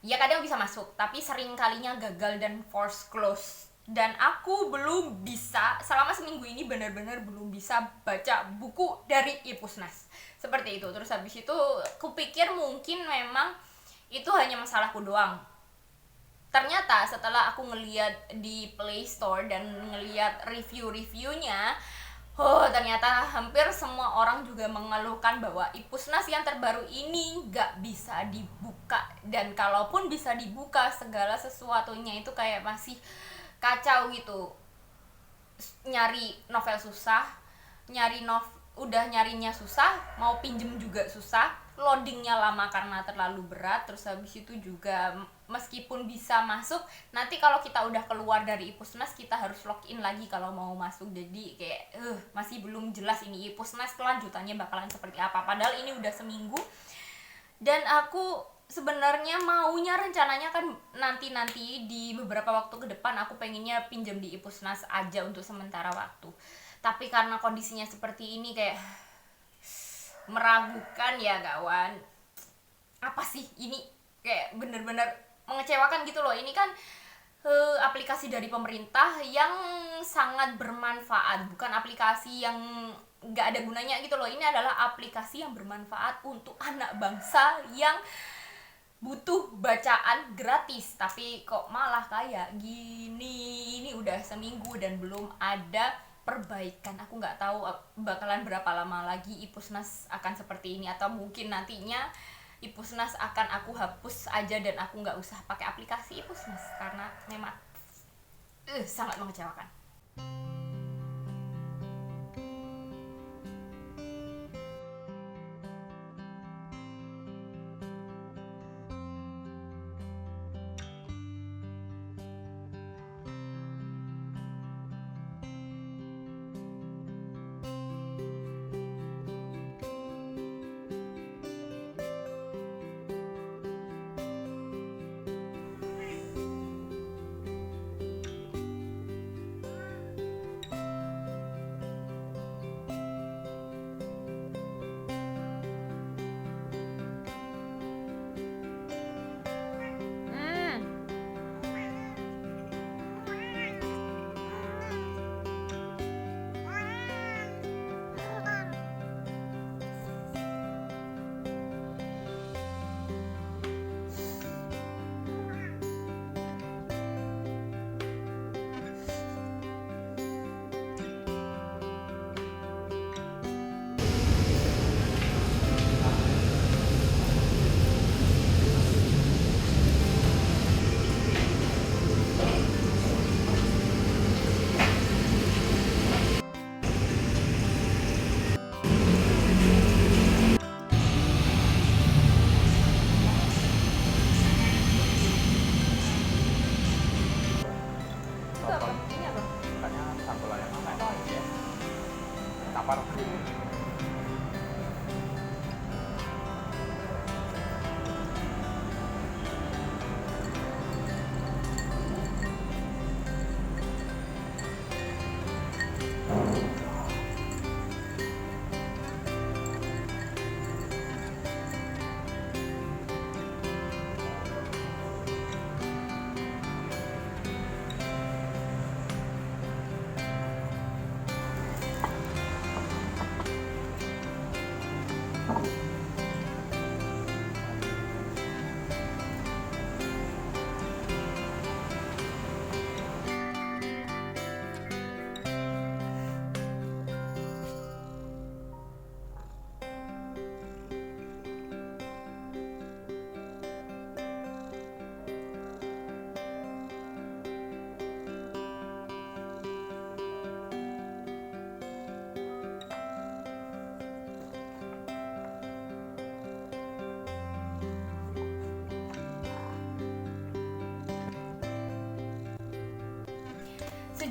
Ya kadang bisa masuk, tapi sering kalinya gagal dan force close. Dan aku belum bisa, selama seminggu ini benar-benar belum bisa baca buku dari Ipusnas. Seperti itu. Terus habis itu kupikir mungkin memang itu hanya masalahku doang. Ternyata setelah aku ngeliat di Play Store dan ngeliat review-reviewnya, ternyata hampir semua orang juga mengeluhkan bahwa Ipusnas yang terbaru ini gak bisa dibuka. Dan kalaupun bisa dibuka, segala sesuatunya itu kayak masih kacau gitu. Nyari novel susah, udah nyarinya susah, mau pinjem juga susah, loadingnya lama karena terlalu berat. Terus habis itu juga meskipun bisa masuk, nanti kalau kita udah keluar dari Ipusnas kita harus login lagi kalau mau masuk. Jadi kayak masih belum jelas ini Ipusnas kelanjutannya bakalan seperti apa, padahal ini udah seminggu. Dan aku sebenarnya maunya, rencananya kan nanti di beberapa waktu ke depan aku pengennya pinjam di Ipusnas aja untuk sementara waktu. Tapi karena kondisinya seperti ini kayak meragukan ya kawan. Apa sih ini, kayak bener-bener mengecewakan gitu loh. Ini kan aplikasi dari pemerintah yang sangat bermanfaat, bukan aplikasi yang nggak ada gunanya gitu loh. Ini adalah aplikasi yang bermanfaat untuk anak bangsa yang butuh bacaan gratis. Tapi kok malah kayak gini. Ini udah seminggu dan belum ada perbaikan. Aku nggak tahu bakalan berapa lama lagi Ipusnas akan seperti ini, atau mungkin nantinya Ipusnas akan aku hapus aja dan aku nggak usah pakai aplikasi Ipusnas karena memang sangat mengecewakan.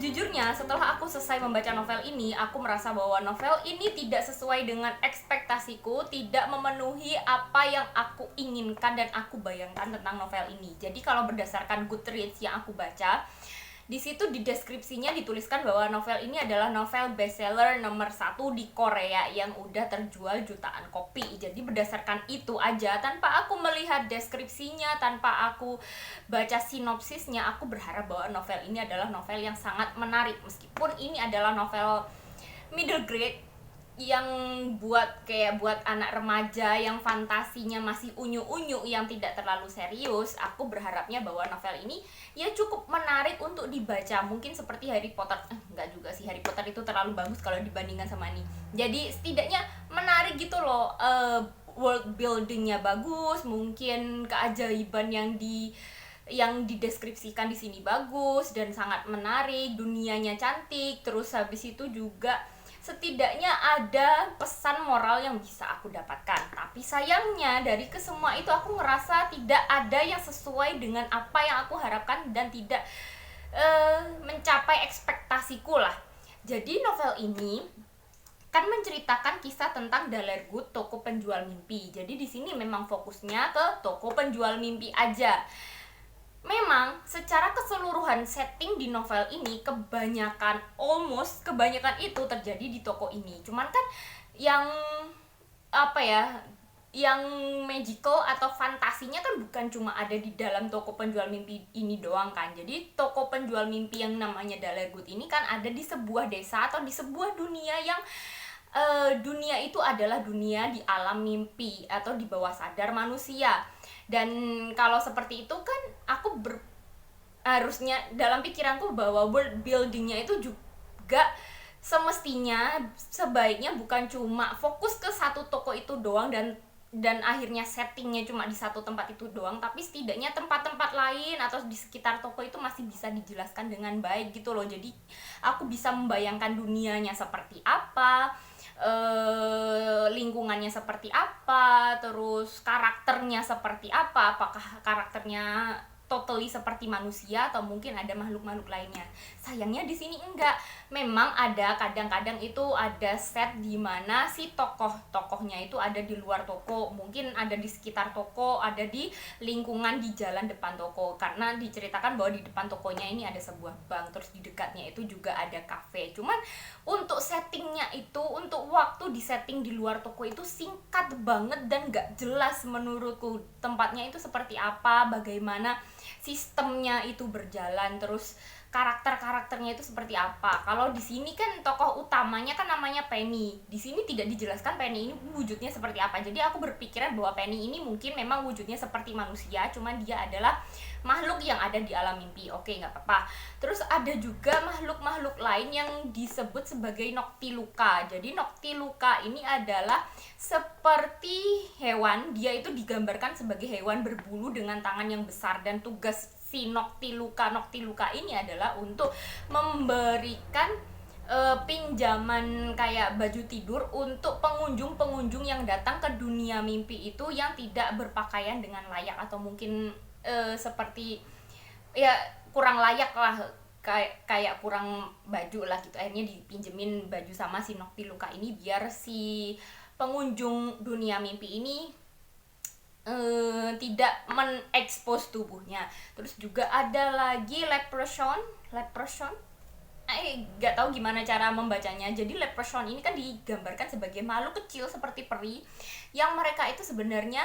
sejujurnya setelah aku selesai membaca novel ini, aku merasa bahwa novel ini tidak sesuai dengan ekspektasiku, tidak memenuhi apa yang aku inginkan dan aku bayangkan tentang novel ini. Jadi kalau berdasarkan Goodreads yang aku baca, di situ di deskripsinya dituliskan bahwa novel ini adalah novel bestseller nomor 1 di Korea yang udah terjual jutaan kopi. Jadi berdasarkan itu aja, tanpa aku melihat deskripsinya, tanpa aku baca sinopsisnya, aku berharap bahwa novel ini adalah novel yang sangat menarik. Meskipun ini adalah novel middle grade yang buat anak remaja yang fantasinya masih unyu-unyu, yang tidak terlalu serius, aku berharapnya bahwa novel ini ya cukup menarik untuk dibaca. Mungkin seperti Harry Potter, enggak juga sih, Harry Potter itu terlalu bagus kalau dibandingkan sama ini. Jadi setidaknya menarik gitu loh, world buildingnya bagus, mungkin keajaiban yang dideskripsikan di sini bagus dan sangat menarik, dunianya cantik, terus habis itu juga setidaknya ada pesan moral yang bisa aku dapatkan. Tapi sayangnya dari kesemua itu aku ngerasa tidak ada yang sesuai dengan apa yang aku harapkan dan tidak mencapai ekspektasiku lah. Jadi novel ini kan menceritakan kisah tentang Dalergut, toko penjual mimpi. Jadi di sini memang fokusnya ke toko penjual mimpi aja. Memang secara keseluruhan setting di novel ini kebanyakan itu terjadi di toko ini. Cuman kan yang yang magical atau fantasinya kan bukan cuma ada di dalam toko penjual mimpi ini doang kan. Jadi toko penjual mimpi yang namanya Dalergut ini kan ada di sebuah desa atau di sebuah dunia yang dunia itu adalah dunia di alam mimpi atau di bawah sadar manusia. Dan kalau seperti itu kan aku harusnya dalam pikiranku bahwa world buildingnya itu juga semestinya sebaiknya bukan cuma fokus ke satu toko itu doang dan akhirnya settingnya cuma di satu tempat itu doang, tapi setidaknya tempat-tempat lain atau di sekitar toko itu masih bisa dijelaskan dengan baik gitu loh. Jadi aku bisa membayangkan dunianya seperti apa, lingkungannya seperti apa, terus karakternya seperti apa, apakah karakternya totally seperti manusia atau mungkin ada makhluk-makhluk lainnya. Sayangnya di sini enggak. Memang ada kadang-kadang itu ada set di mana si tokoh-tokohnya itu ada di luar toko, mungkin ada di sekitar toko, ada di lingkungan di jalan depan toko. Karena diceritakan bahwa di depan tokonya ini ada sebuah bank, terus di dekatnya itu juga ada kafe. Cuman untuk settingnya itu, untuk waktu di setting di luar toko itu singkat banget dan gak jelas menurutku tempatnya itu seperti apa, bagaimana sistemnya itu berjalan, terus karakternya itu seperti apa. Kalau di sini kan tokoh utamanya kan namanya Penny. Di sini tidak dijelaskan Penny ini wujudnya seperti apa. Jadi aku berpikiran bahwa Penny ini mungkin memang wujudnya seperti manusia, cuman dia adalah makhluk yang ada di alam mimpi. Oke, nggak apa-apa. Terus ada juga makhluk-makhluk lain yang disebut sebagai Noctiluca. Jadi Noctiluca ini adalah seperti hewan. Dia itu digambarkan sebagai hewan berbulu dengan tangan yang besar, dan tugas si Noctiluca ini adalah untuk memberikan pinjaman kayak baju tidur untuk pengunjung yang datang ke dunia mimpi itu yang tidak berpakaian dengan layak, atau mungkin seperti ya kurang layak lah, kayak kurang baju lah gitu. Akhirnya dipinjemin baju sama si Noctiluca ini biar si pengunjung dunia mimpi ini tidak menekspos tubuhnya. Terus juga ada lagi leprechaun, gak tahu gimana cara membacanya. Jadi leprechaun ini kan digambarkan sebagai makhluk kecil seperti peri, yang mereka itu sebenarnya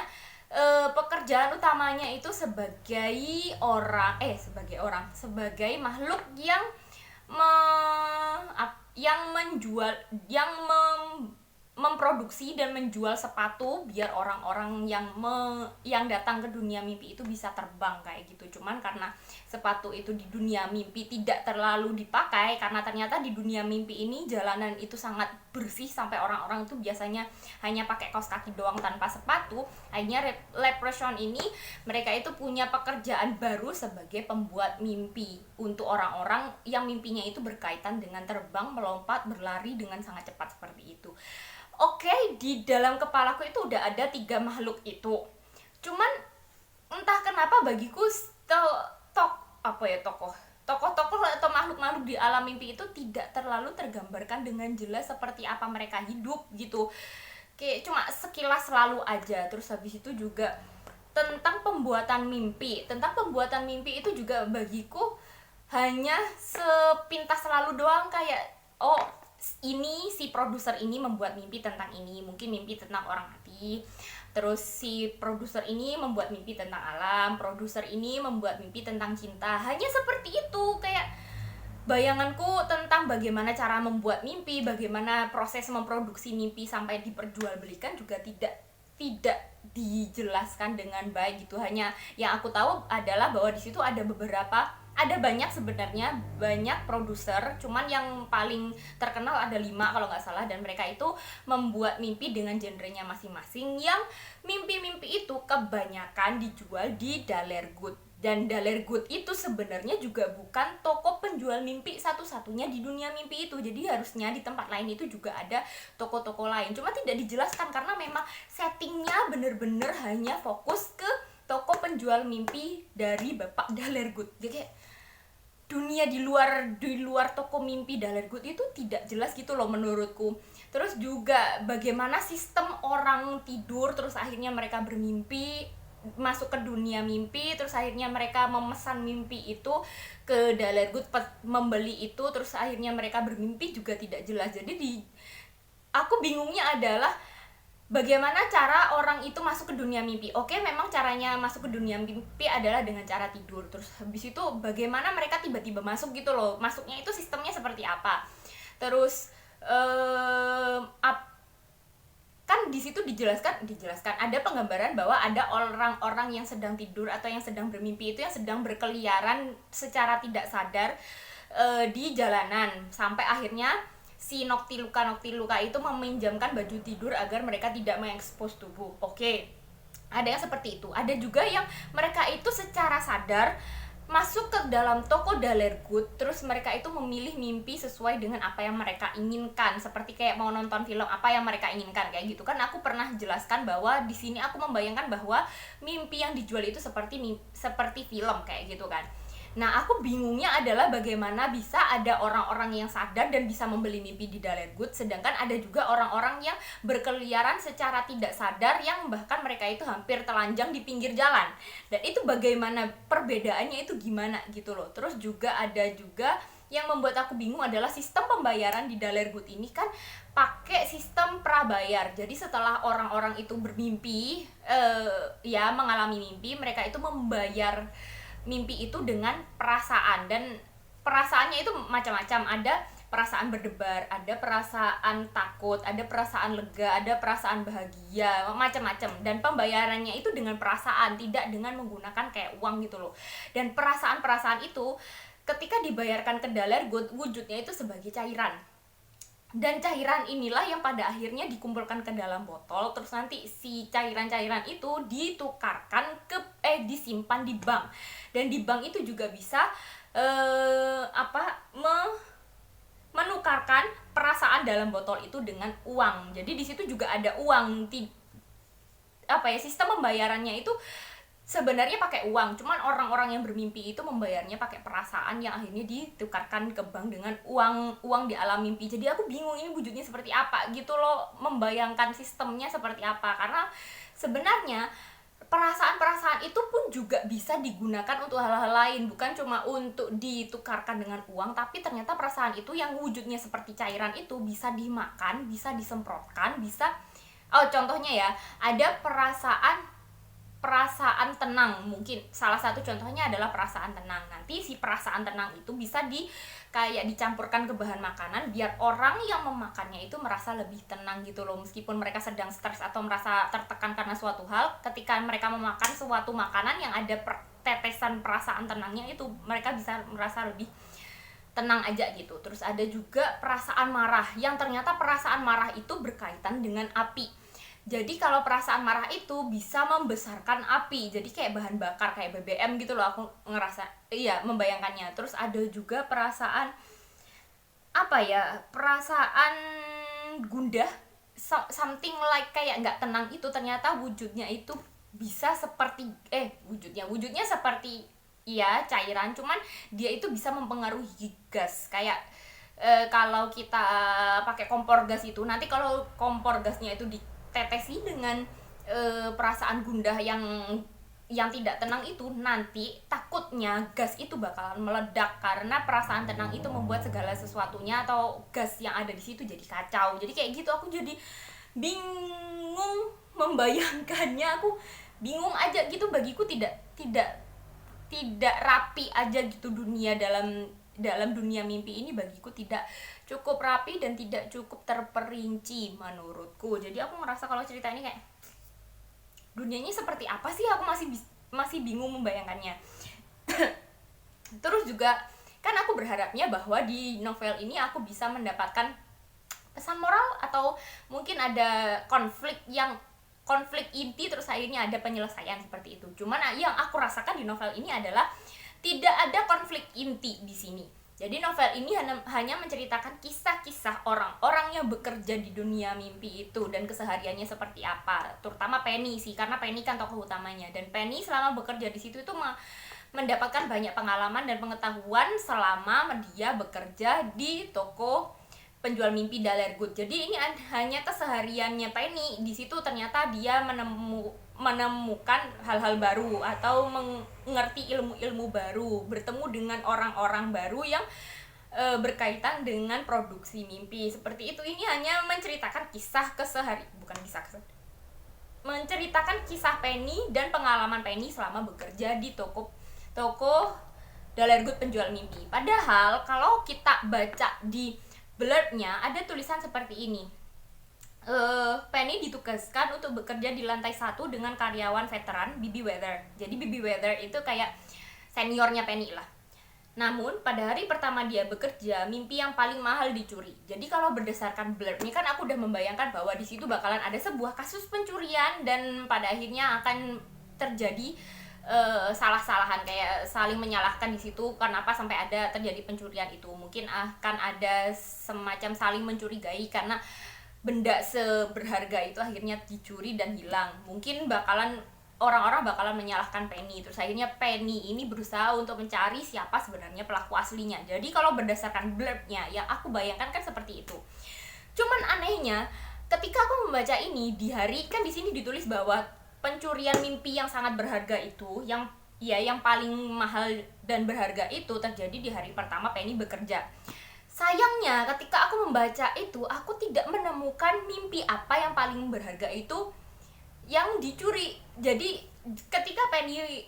pekerjaan utamanya itu sebagai makhluk yang memproduksi dan menjual sepatu biar orang-orang yang datang ke dunia mimpi itu bisa terbang kayak gitu. Cuman karena sepatu itu di dunia mimpi tidak terlalu dipakai, karena ternyata di dunia mimpi ini jalanan itu sangat bersih sampai orang-orang itu biasanya hanya pakai kaos kaki doang tanpa sepatu. Akhirnya leprechaun ini mereka itu punya pekerjaan baru sebagai pembuat mimpi untuk orang-orang yang mimpinya itu berkaitan dengan terbang, melompat, berlari dengan sangat cepat seperti itu. Oke, di dalam kepalaku itu udah ada 3 makhluk itu. Cuman entah kenapa bagiku tokoh tokoh-tokoh atau makhluk-makhluk di alam mimpi itu tidak terlalu tergambarkan dengan jelas seperti apa mereka hidup gitu, kayak cuma sekilas selalu aja. Terus habis itu juga tentang pembuatan mimpi itu juga bagiku hanya sepintas selalu doang, kayak oh ini si produser ini membuat mimpi tentang ini, mungkin mimpi tentang orang mati, terus si produser ini membuat mimpi tentang alam, produser ini membuat mimpi tentang cinta, hanya seperti itu. Kayak bayanganku tentang bagaimana cara membuat mimpi, bagaimana proses memproduksi mimpi sampai diperjualbelikan juga tidak dijelaskan dengan baik gitu. Hanya yang aku tahu adalah bahwa di situ ada banyak, sebenarnya banyak produser, cuman yang paling terkenal ada 5 kalau nggak salah, dan mereka itu membuat mimpi dengan genrenya masing-masing, yang mimpi-mimpi itu kebanyakan dijual di Dalergood. Dan Dalergood itu sebenarnya juga bukan toko penjual mimpi satu-satunya di dunia mimpi itu, jadi harusnya di tempat lain itu juga ada toko-toko lain, cuma tidak dijelaskan karena memang settingnya bener-bener hanya fokus ke toko penjual mimpi dari Bapak Dalergood. Jadi kayak dunia di luar toko mimpi Dalergood itu tidak jelas gitu loh menurutku. Terus juga bagaimana sistem orang tidur terus akhirnya mereka bermimpi, masuk ke dunia mimpi, terus akhirnya mereka memesan mimpi itu ke Dalergood, membeli itu, terus akhirnya mereka bermimpi juga tidak jelas. Jadi aku bingungnya adalah bagaimana cara orang itu masuk ke dunia mimpi. Oke, memang caranya masuk ke dunia mimpi adalah dengan cara tidur. Terus habis itu bagaimana mereka tiba-tiba masuk gitu loh. Masuknya itu sistemnya seperti apa. Terus kan di situ dijelaskan ada penggambaran bahwa ada orang-orang yang sedang tidur atau yang sedang bermimpi itu yang sedang berkeliaran secara tidak sadar di jalanan, sampai akhirnya si Noctiluca itu meminjamkan baju tidur agar mereka tidak mengekspos tubuh. Oke, ada yang seperti itu. Ada juga yang mereka itu secara sadar masuk ke dalam toko Dalergood, terus mereka itu memilih mimpi sesuai dengan apa yang mereka inginkan, seperti kayak mau nonton film apa yang mereka inginkan kayak gitu kan. Aku pernah jelaskan bahwa di sini aku membayangkan bahwa mimpi yang dijual itu seperti film kayak gitu kan. Nah, aku bingungnya adalah bagaimana bisa ada orang-orang yang sadar dan bisa membeli mimpi di Dalergood, sedangkan ada juga orang-orang yang berkeliaran secara tidak sadar yang bahkan mereka itu hampir telanjang di pinggir jalan. Dan itu bagaimana perbedaannya itu gimana gitu loh. Terus juga ada juga yang membuat aku bingung adalah sistem pembayaran di Dalergood ini kan pakai sistem prabayar. Jadi setelah orang-orang itu bermimpi, ya mengalami mimpi, mereka itu membayar mimpi itu dengan perasaan, dan perasaannya itu macam-macam. Ada perasaan berdebar, ada perasaan takut, ada perasaan lega, ada perasaan bahagia, macam-macam. Dan pembayarannya itu dengan perasaan, tidak dengan menggunakan kayak uang gitu loh. Dan perasaan-perasaan itu ketika dibayarkan ke Dalergood, wujudnya itu sebagai cairan. Dan cairan inilah yang pada akhirnya dikumpulkan ke dalam botol, terus nanti si cairan-cairan itu ditukarkan disimpan di bank. Dan di bank itu juga bisa menukarkan perasaan dalam botol itu dengan uang. Jadi di situ juga ada uang. Sistem pembayarannya itu sebenarnya pakai uang, cuman orang-orang yang bermimpi itu membayarnya pakai perasaan yang akhirnya ditukarkan ke bank dengan uang di alam mimpi. Jadi aku bingung ini wujudnya seperti apa gitu loh, membayangkan sistemnya seperti apa, karena sebenarnya perasaan-perasaan itu pun juga bisa digunakan untuk hal-hal lain, bukan cuma untuk ditukarkan dengan uang. Tapi ternyata perasaan itu yang wujudnya seperti cairan itu bisa dimakan, bisa disemprotkan, bisa contohnya ya, ada perasaan tenang, mungkin salah satu contohnya adalah perasaan tenang. Nanti si perasaan tenang itu bisa kayak dicampurkan ke bahan makanan biar orang yang memakannya itu merasa lebih tenang gitu loh, meskipun mereka sedang stres atau merasa tertekan karena suatu hal. Ketika mereka memakan suatu makanan yang ada tetesan perasaan tenangnya itu, mereka bisa merasa lebih tenang aja gitu. Terus ada juga perasaan marah, yang ternyata perasaan marah itu berkaitan dengan api. Jadi kalau perasaan marah itu bisa membesarkan api, jadi kayak bahan bakar, kayak BBM gitu loh, aku ngerasa, membayangkannya. Terus ada juga perasaan perasaan gundah, something like kayak nggak tenang itu, ternyata wujudnya itu bisa seperti wujudnya seperti iya cairan, cuman dia itu bisa mempengaruhi gas. Kayak kalau kita pakai kompor gas itu, nanti kalau kompor gasnya itu ditetesi dengan perasaan gundah yang tidak tenang itu, nanti takutnya gas itu bakalan meledak karena perasaan tenang itu membuat segala sesuatunya atau gas yang ada di situ jadi kacau. Jadi kayak gitu, aku jadi bingung membayangkannya, aku bingung aja gitu. Bagiku tidak rapi aja gitu dunia dalam dunia mimpi ini. Bagiku tidak cukup rapi dan tidak cukup terperinci menurutku. Jadi aku ngerasa kalau cerita ini kayak dunianya seperti apa sih, aku masih bingung membayangkannya. Terus juga kan aku berharapnya bahwa di novel ini aku bisa mendapatkan pesan moral atau mungkin ada konflik inti terus akhirnya ada penyelesaian seperti itu. Cuman yang aku rasakan di novel ini adalah tidak ada konflik inti di sini. Jadi novel ini hanya menceritakan kisah-kisah orang-orang yang bekerja di dunia mimpi itu dan kesehariannya seperti apa. Terutama Penny sih, karena Penny kan tokoh utamanya. Dan Penny selama bekerja di situ itu mendapatkan banyak pengalaman dan pengetahuan selama dia bekerja di toko penjual mimpi Dalergut. Jadi ini hanya kesehariannya Penny di situ. Ternyata dia menemukan hal-hal baru atau mengerti ilmu-ilmu baru, bertemu dengan orang-orang baru yang berkaitan dengan produksi mimpi seperti itu. Ini hanya menceritakan menceritakan kisah Penny dan pengalaman Penny selama bekerja di toko Dalergut penjual mimpi. Padahal kalau kita baca di blurbnya ada tulisan seperti ini. Penny ditugaskan untuk bekerja di lantai 1 dengan karyawan veteran Bibi Weather. Jadi Bibi Weather itu kayak seniornya Penny lah. Namun pada hari pertama dia bekerja, mimpi yang paling mahal dicuri. Jadi kalau berdasarkan blurb ini kan aku udah membayangkan bahwa di situ bakalan ada sebuah kasus pencurian dan pada akhirnya akan terjadi salah-salahan, kayak saling menyalahkan di situ kenapa sampai ada terjadi pencurian itu. Mungkin akan ada semacam saling mencurigai karena benda seberharga itu akhirnya dicuri dan hilang. Mungkin orang-orang bakalan menyalahkan Penny. Terus akhirnya Penny ini berusaha untuk mencari siapa sebenarnya pelaku aslinya. Jadi kalau berdasarkan blurbnya yang aku bayangkan kan seperti itu. Cuman anehnya ketika aku membaca ini di hari, kan di sini ditulis bahwa pencurian mimpi yang sangat berharga itu, yang paling mahal dan berharga itu terjadi di hari pertama Penny bekerja. Sayangnya ketika aku membaca itu, aku tidak menemukan mimpi apa yang paling berharga itu yang dicuri. Jadi ketika Penny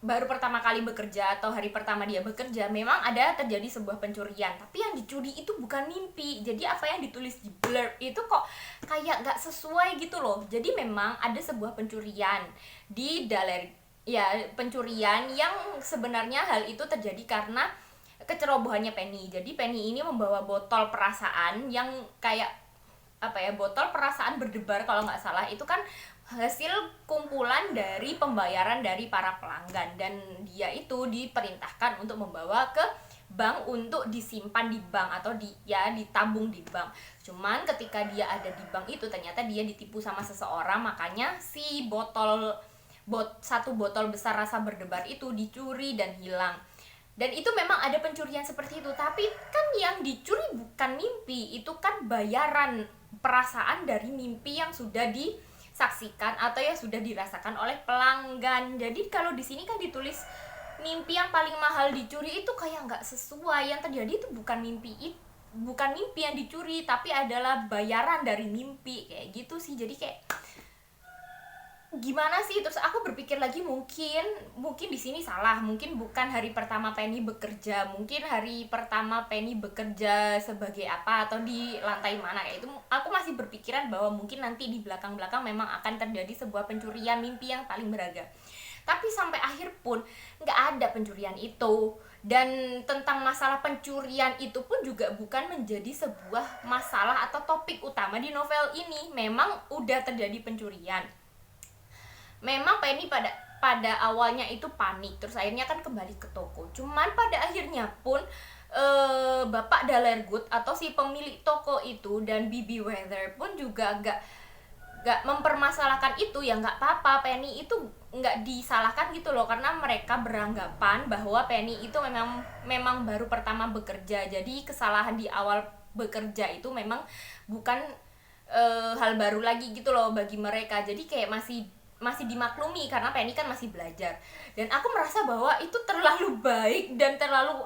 baru pertama kali bekerja atau hari pertama dia bekerja, memang ada terjadi sebuah pencurian, tapi yang dicuri itu bukan mimpi. Jadi apa yang ditulis di blurb itu kok kayak gak sesuai gitu loh. Jadi memang ada sebuah pencurian di pencurian yang sebenarnya hal itu terjadi karena kecerobohannya Penny. Jadi Penny ini membawa botol perasaan yang kayak botol perasaan berdebar kalau nggak salah. Itu kan hasil kumpulan dari pembayaran dari para pelanggan, dan dia itu diperintahkan untuk membawa ke bank untuk disimpan di bank atau ditabung di bank. Cuman ketika dia ada di bank itu ternyata dia ditipu sama seseorang, makanya si satu botol besar rasa berdebar itu dicuri dan hilang. Dan itu memang ada pencurian seperti itu, tapi kan yang dicuri bukan mimpi, itu kan bayaran perasaan dari mimpi yang sudah disaksikan atau yang sudah dirasakan oleh pelanggan. Jadi kalau di sini kan ditulis mimpi yang paling mahal dicuri, itu kayak nggak sesuai. Yang terjadi itu bukan mimpi yang dicuri, tapi adalah bayaran dari mimpi, kayak gitu sih. Jadi kayak gimana sih? Terus aku berpikir lagi, mungkin di sini salah, mungkin bukan hari pertama Penny bekerja, mungkin hari pertama Penny bekerja sebagai apa atau di lantai mana, kayak itu aku masih berpikiran bahwa mungkin nanti di belakang-belakang memang akan terjadi sebuah pencurian mimpi yang paling berharga. Tapi sampai akhir pun nggak ada pencurian itu, dan tentang masalah pencurian itu pun juga bukan menjadi sebuah masalah atau topik utama di novel ini. Memang udah terjadi pencurian, memang Penny pada awalnya itu panik, terus akhirnya kan kembali ke toko. Cuman pada akhirnya pun Bapak Dalergut atau si pemilik toko itu dan Bibi Weather pun juga gak mempermasalahkan itu. Ya nggak apa-apa, Penny itu nggak disalahkan gitu loh, karena mereka beranggapan bahwa Penny itu memang baru pertama bekerja, jadi kesalahan di awal bekerja itu memang bukan hal baru lagi gitu loh bagi mereka, jadi kayak masih dimaklumi karena Penny kan masih belajar. Dan aku merasa bahwa itu terlalu baik dan terlalu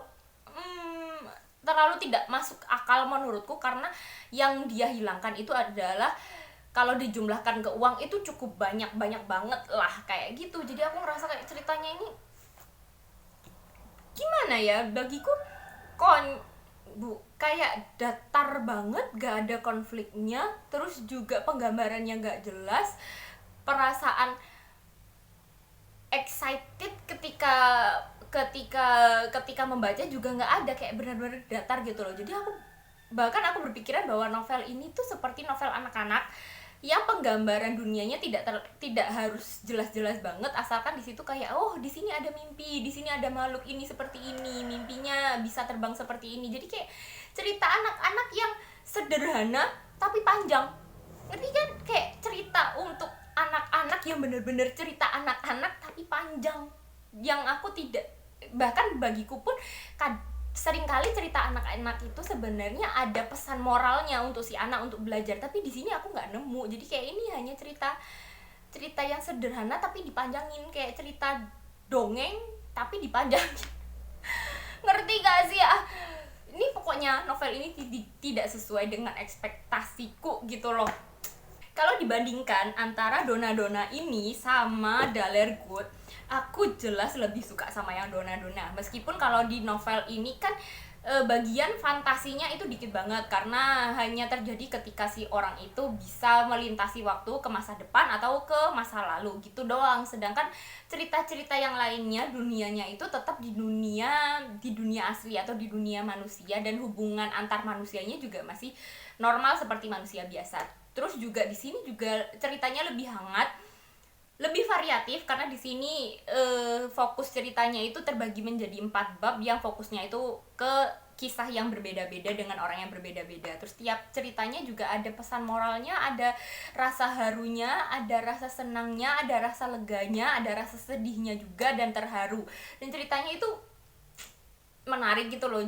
tidak masuk akal menurutku, karena yang dia hilangkan itu adalah kalau dijumlahkan ke uang itu cukup banyak banget lah kayak gitu. Jadi aku ngerasa kayak ceritanya ini gimana ya, bagiku kayak datar banget, gak ada konfliknya, terus juga penggambarannya gak jelas, perasaan excited ketika membaca juga nggak ada, kayak benar-benar datar gitu loh. Jadi bahkan aku berpikiran bahwa novel ini tuh seperti novel anak-anak yang penggambaran dunianya tidak harus jelas-jelas banget, asalkan di situ kayak oh di sini ada mimpi, di sini ada makhluk ini seperti ini, mimpinya bisa terbang seperti ini. Jadi kayak cerita anak-anak yang sederhana tapi panjang, ngerti kan, kayak cerita untuk anak-anak yang bener-bener cerita anak-anak tapi panjang, yang aku tidak, bahkan bagiku pun seringkali cerita anak-anak itu sebenarnya ada pesan moralnya untuk si anak untuk belajar, tapi di sini aku nggak nemu. Jadi kayak ini hanya cerita yang sederhana tapi dipanjangin, kayak cerita dongeng tapi dipanjangin. Ngerti gak sih ya? Ini pokoknya novel ini tidak sesuai dengan ekspektasiku gitu loh. Kalau dibandingkan antara Donna ini sama Dalergut, aku jelas lebih suka sama yang Donna. Meskipun kalau di novel ini kan bagian fantasinya itu dikit banget, karena hanya terjadi ketika si orang itu bisa melintasi waktu ke masa depan atau ke masa lalu gitu doang. Sedangkan cerita-cerita yang lainnya dunianya itu tetap di dunia asli atau di dunia manusia, dan hubungan antar manusianya juga masih normal seperti manusia biasa. Terus juga di sini juga ceritanya lebih hangat, lebih variatif, karena di sini fokus ceritanya itu terbagi menjadi 4 bab yang fokusnya itu ke kisah yang berbeda-beda dengan orang yang berbeda-beda. Terus tiap ceritanya juga ada pesan moralnya, ada rasa harunya, ada rasa senangnya, ada rasa leganya, ada rasa sedihnya juga, dan terharu. Dan ceritanya itu menarik gitu loh.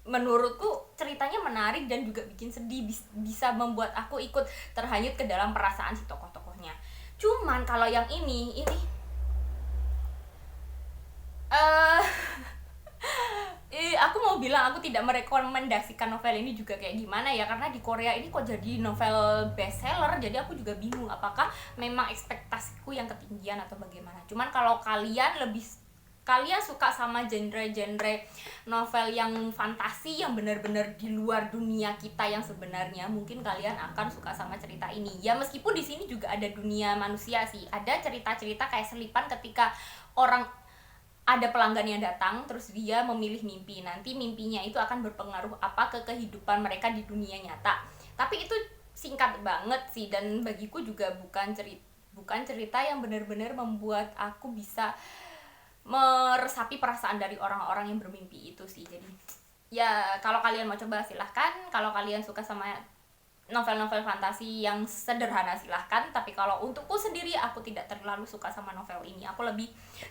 Menurutku ceritanya menarik dan juga bikin sedih, bisa membuat aku ikut terhanyut ke dalam perasaan si tokoh-tokohnya. Cuman kalau yang ini aku mau bilang aku tidak merekomendasikan novel ini juga kayak gimana ya, karena di Korea ini kok jadi novel bestseller. Jadi aku juga bingung apakah memang ekspektasiku yang ketinggian atau bagaimana. Cuman kalau kalian suka sama genre-genre novel yang fantasi, yang benar-benar di luar dunia kita yang sebenarnya, mungkin kalian akan suka sama cerita ini. Ya meskipun di sini juga ada dunia manusia sih, ada cerita-cerita kayak selipan ketika ada pelanggan yang datang, terus dia memilih mimpi. Nanti mimpinya itu akan berpengaruh apa ke kehidupan mereka di dunia nyata. Tapi itu singkat banget sih, dan bagiku juga bukan cerita yang benar-benar membuat aku bisa meresapi perasaan dari orang-orang yang bermimpi itu sih. Jadi ya kalau kalian mau coba silahkan, kalau kalian suka sama novel-novel fantasi yang sederhana silahkan. Tapi kalau untukku sendiri, aku tidak terlalu suka sama novel ini. Aku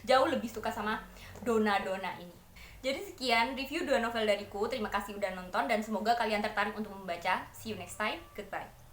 jauh lebih suka sama Donna ini. Jadi sekian review 2 novel dariku. Terima kasih udah nonton dan semoga kalian tertarik untuk membaca. See you next time. Goodbye.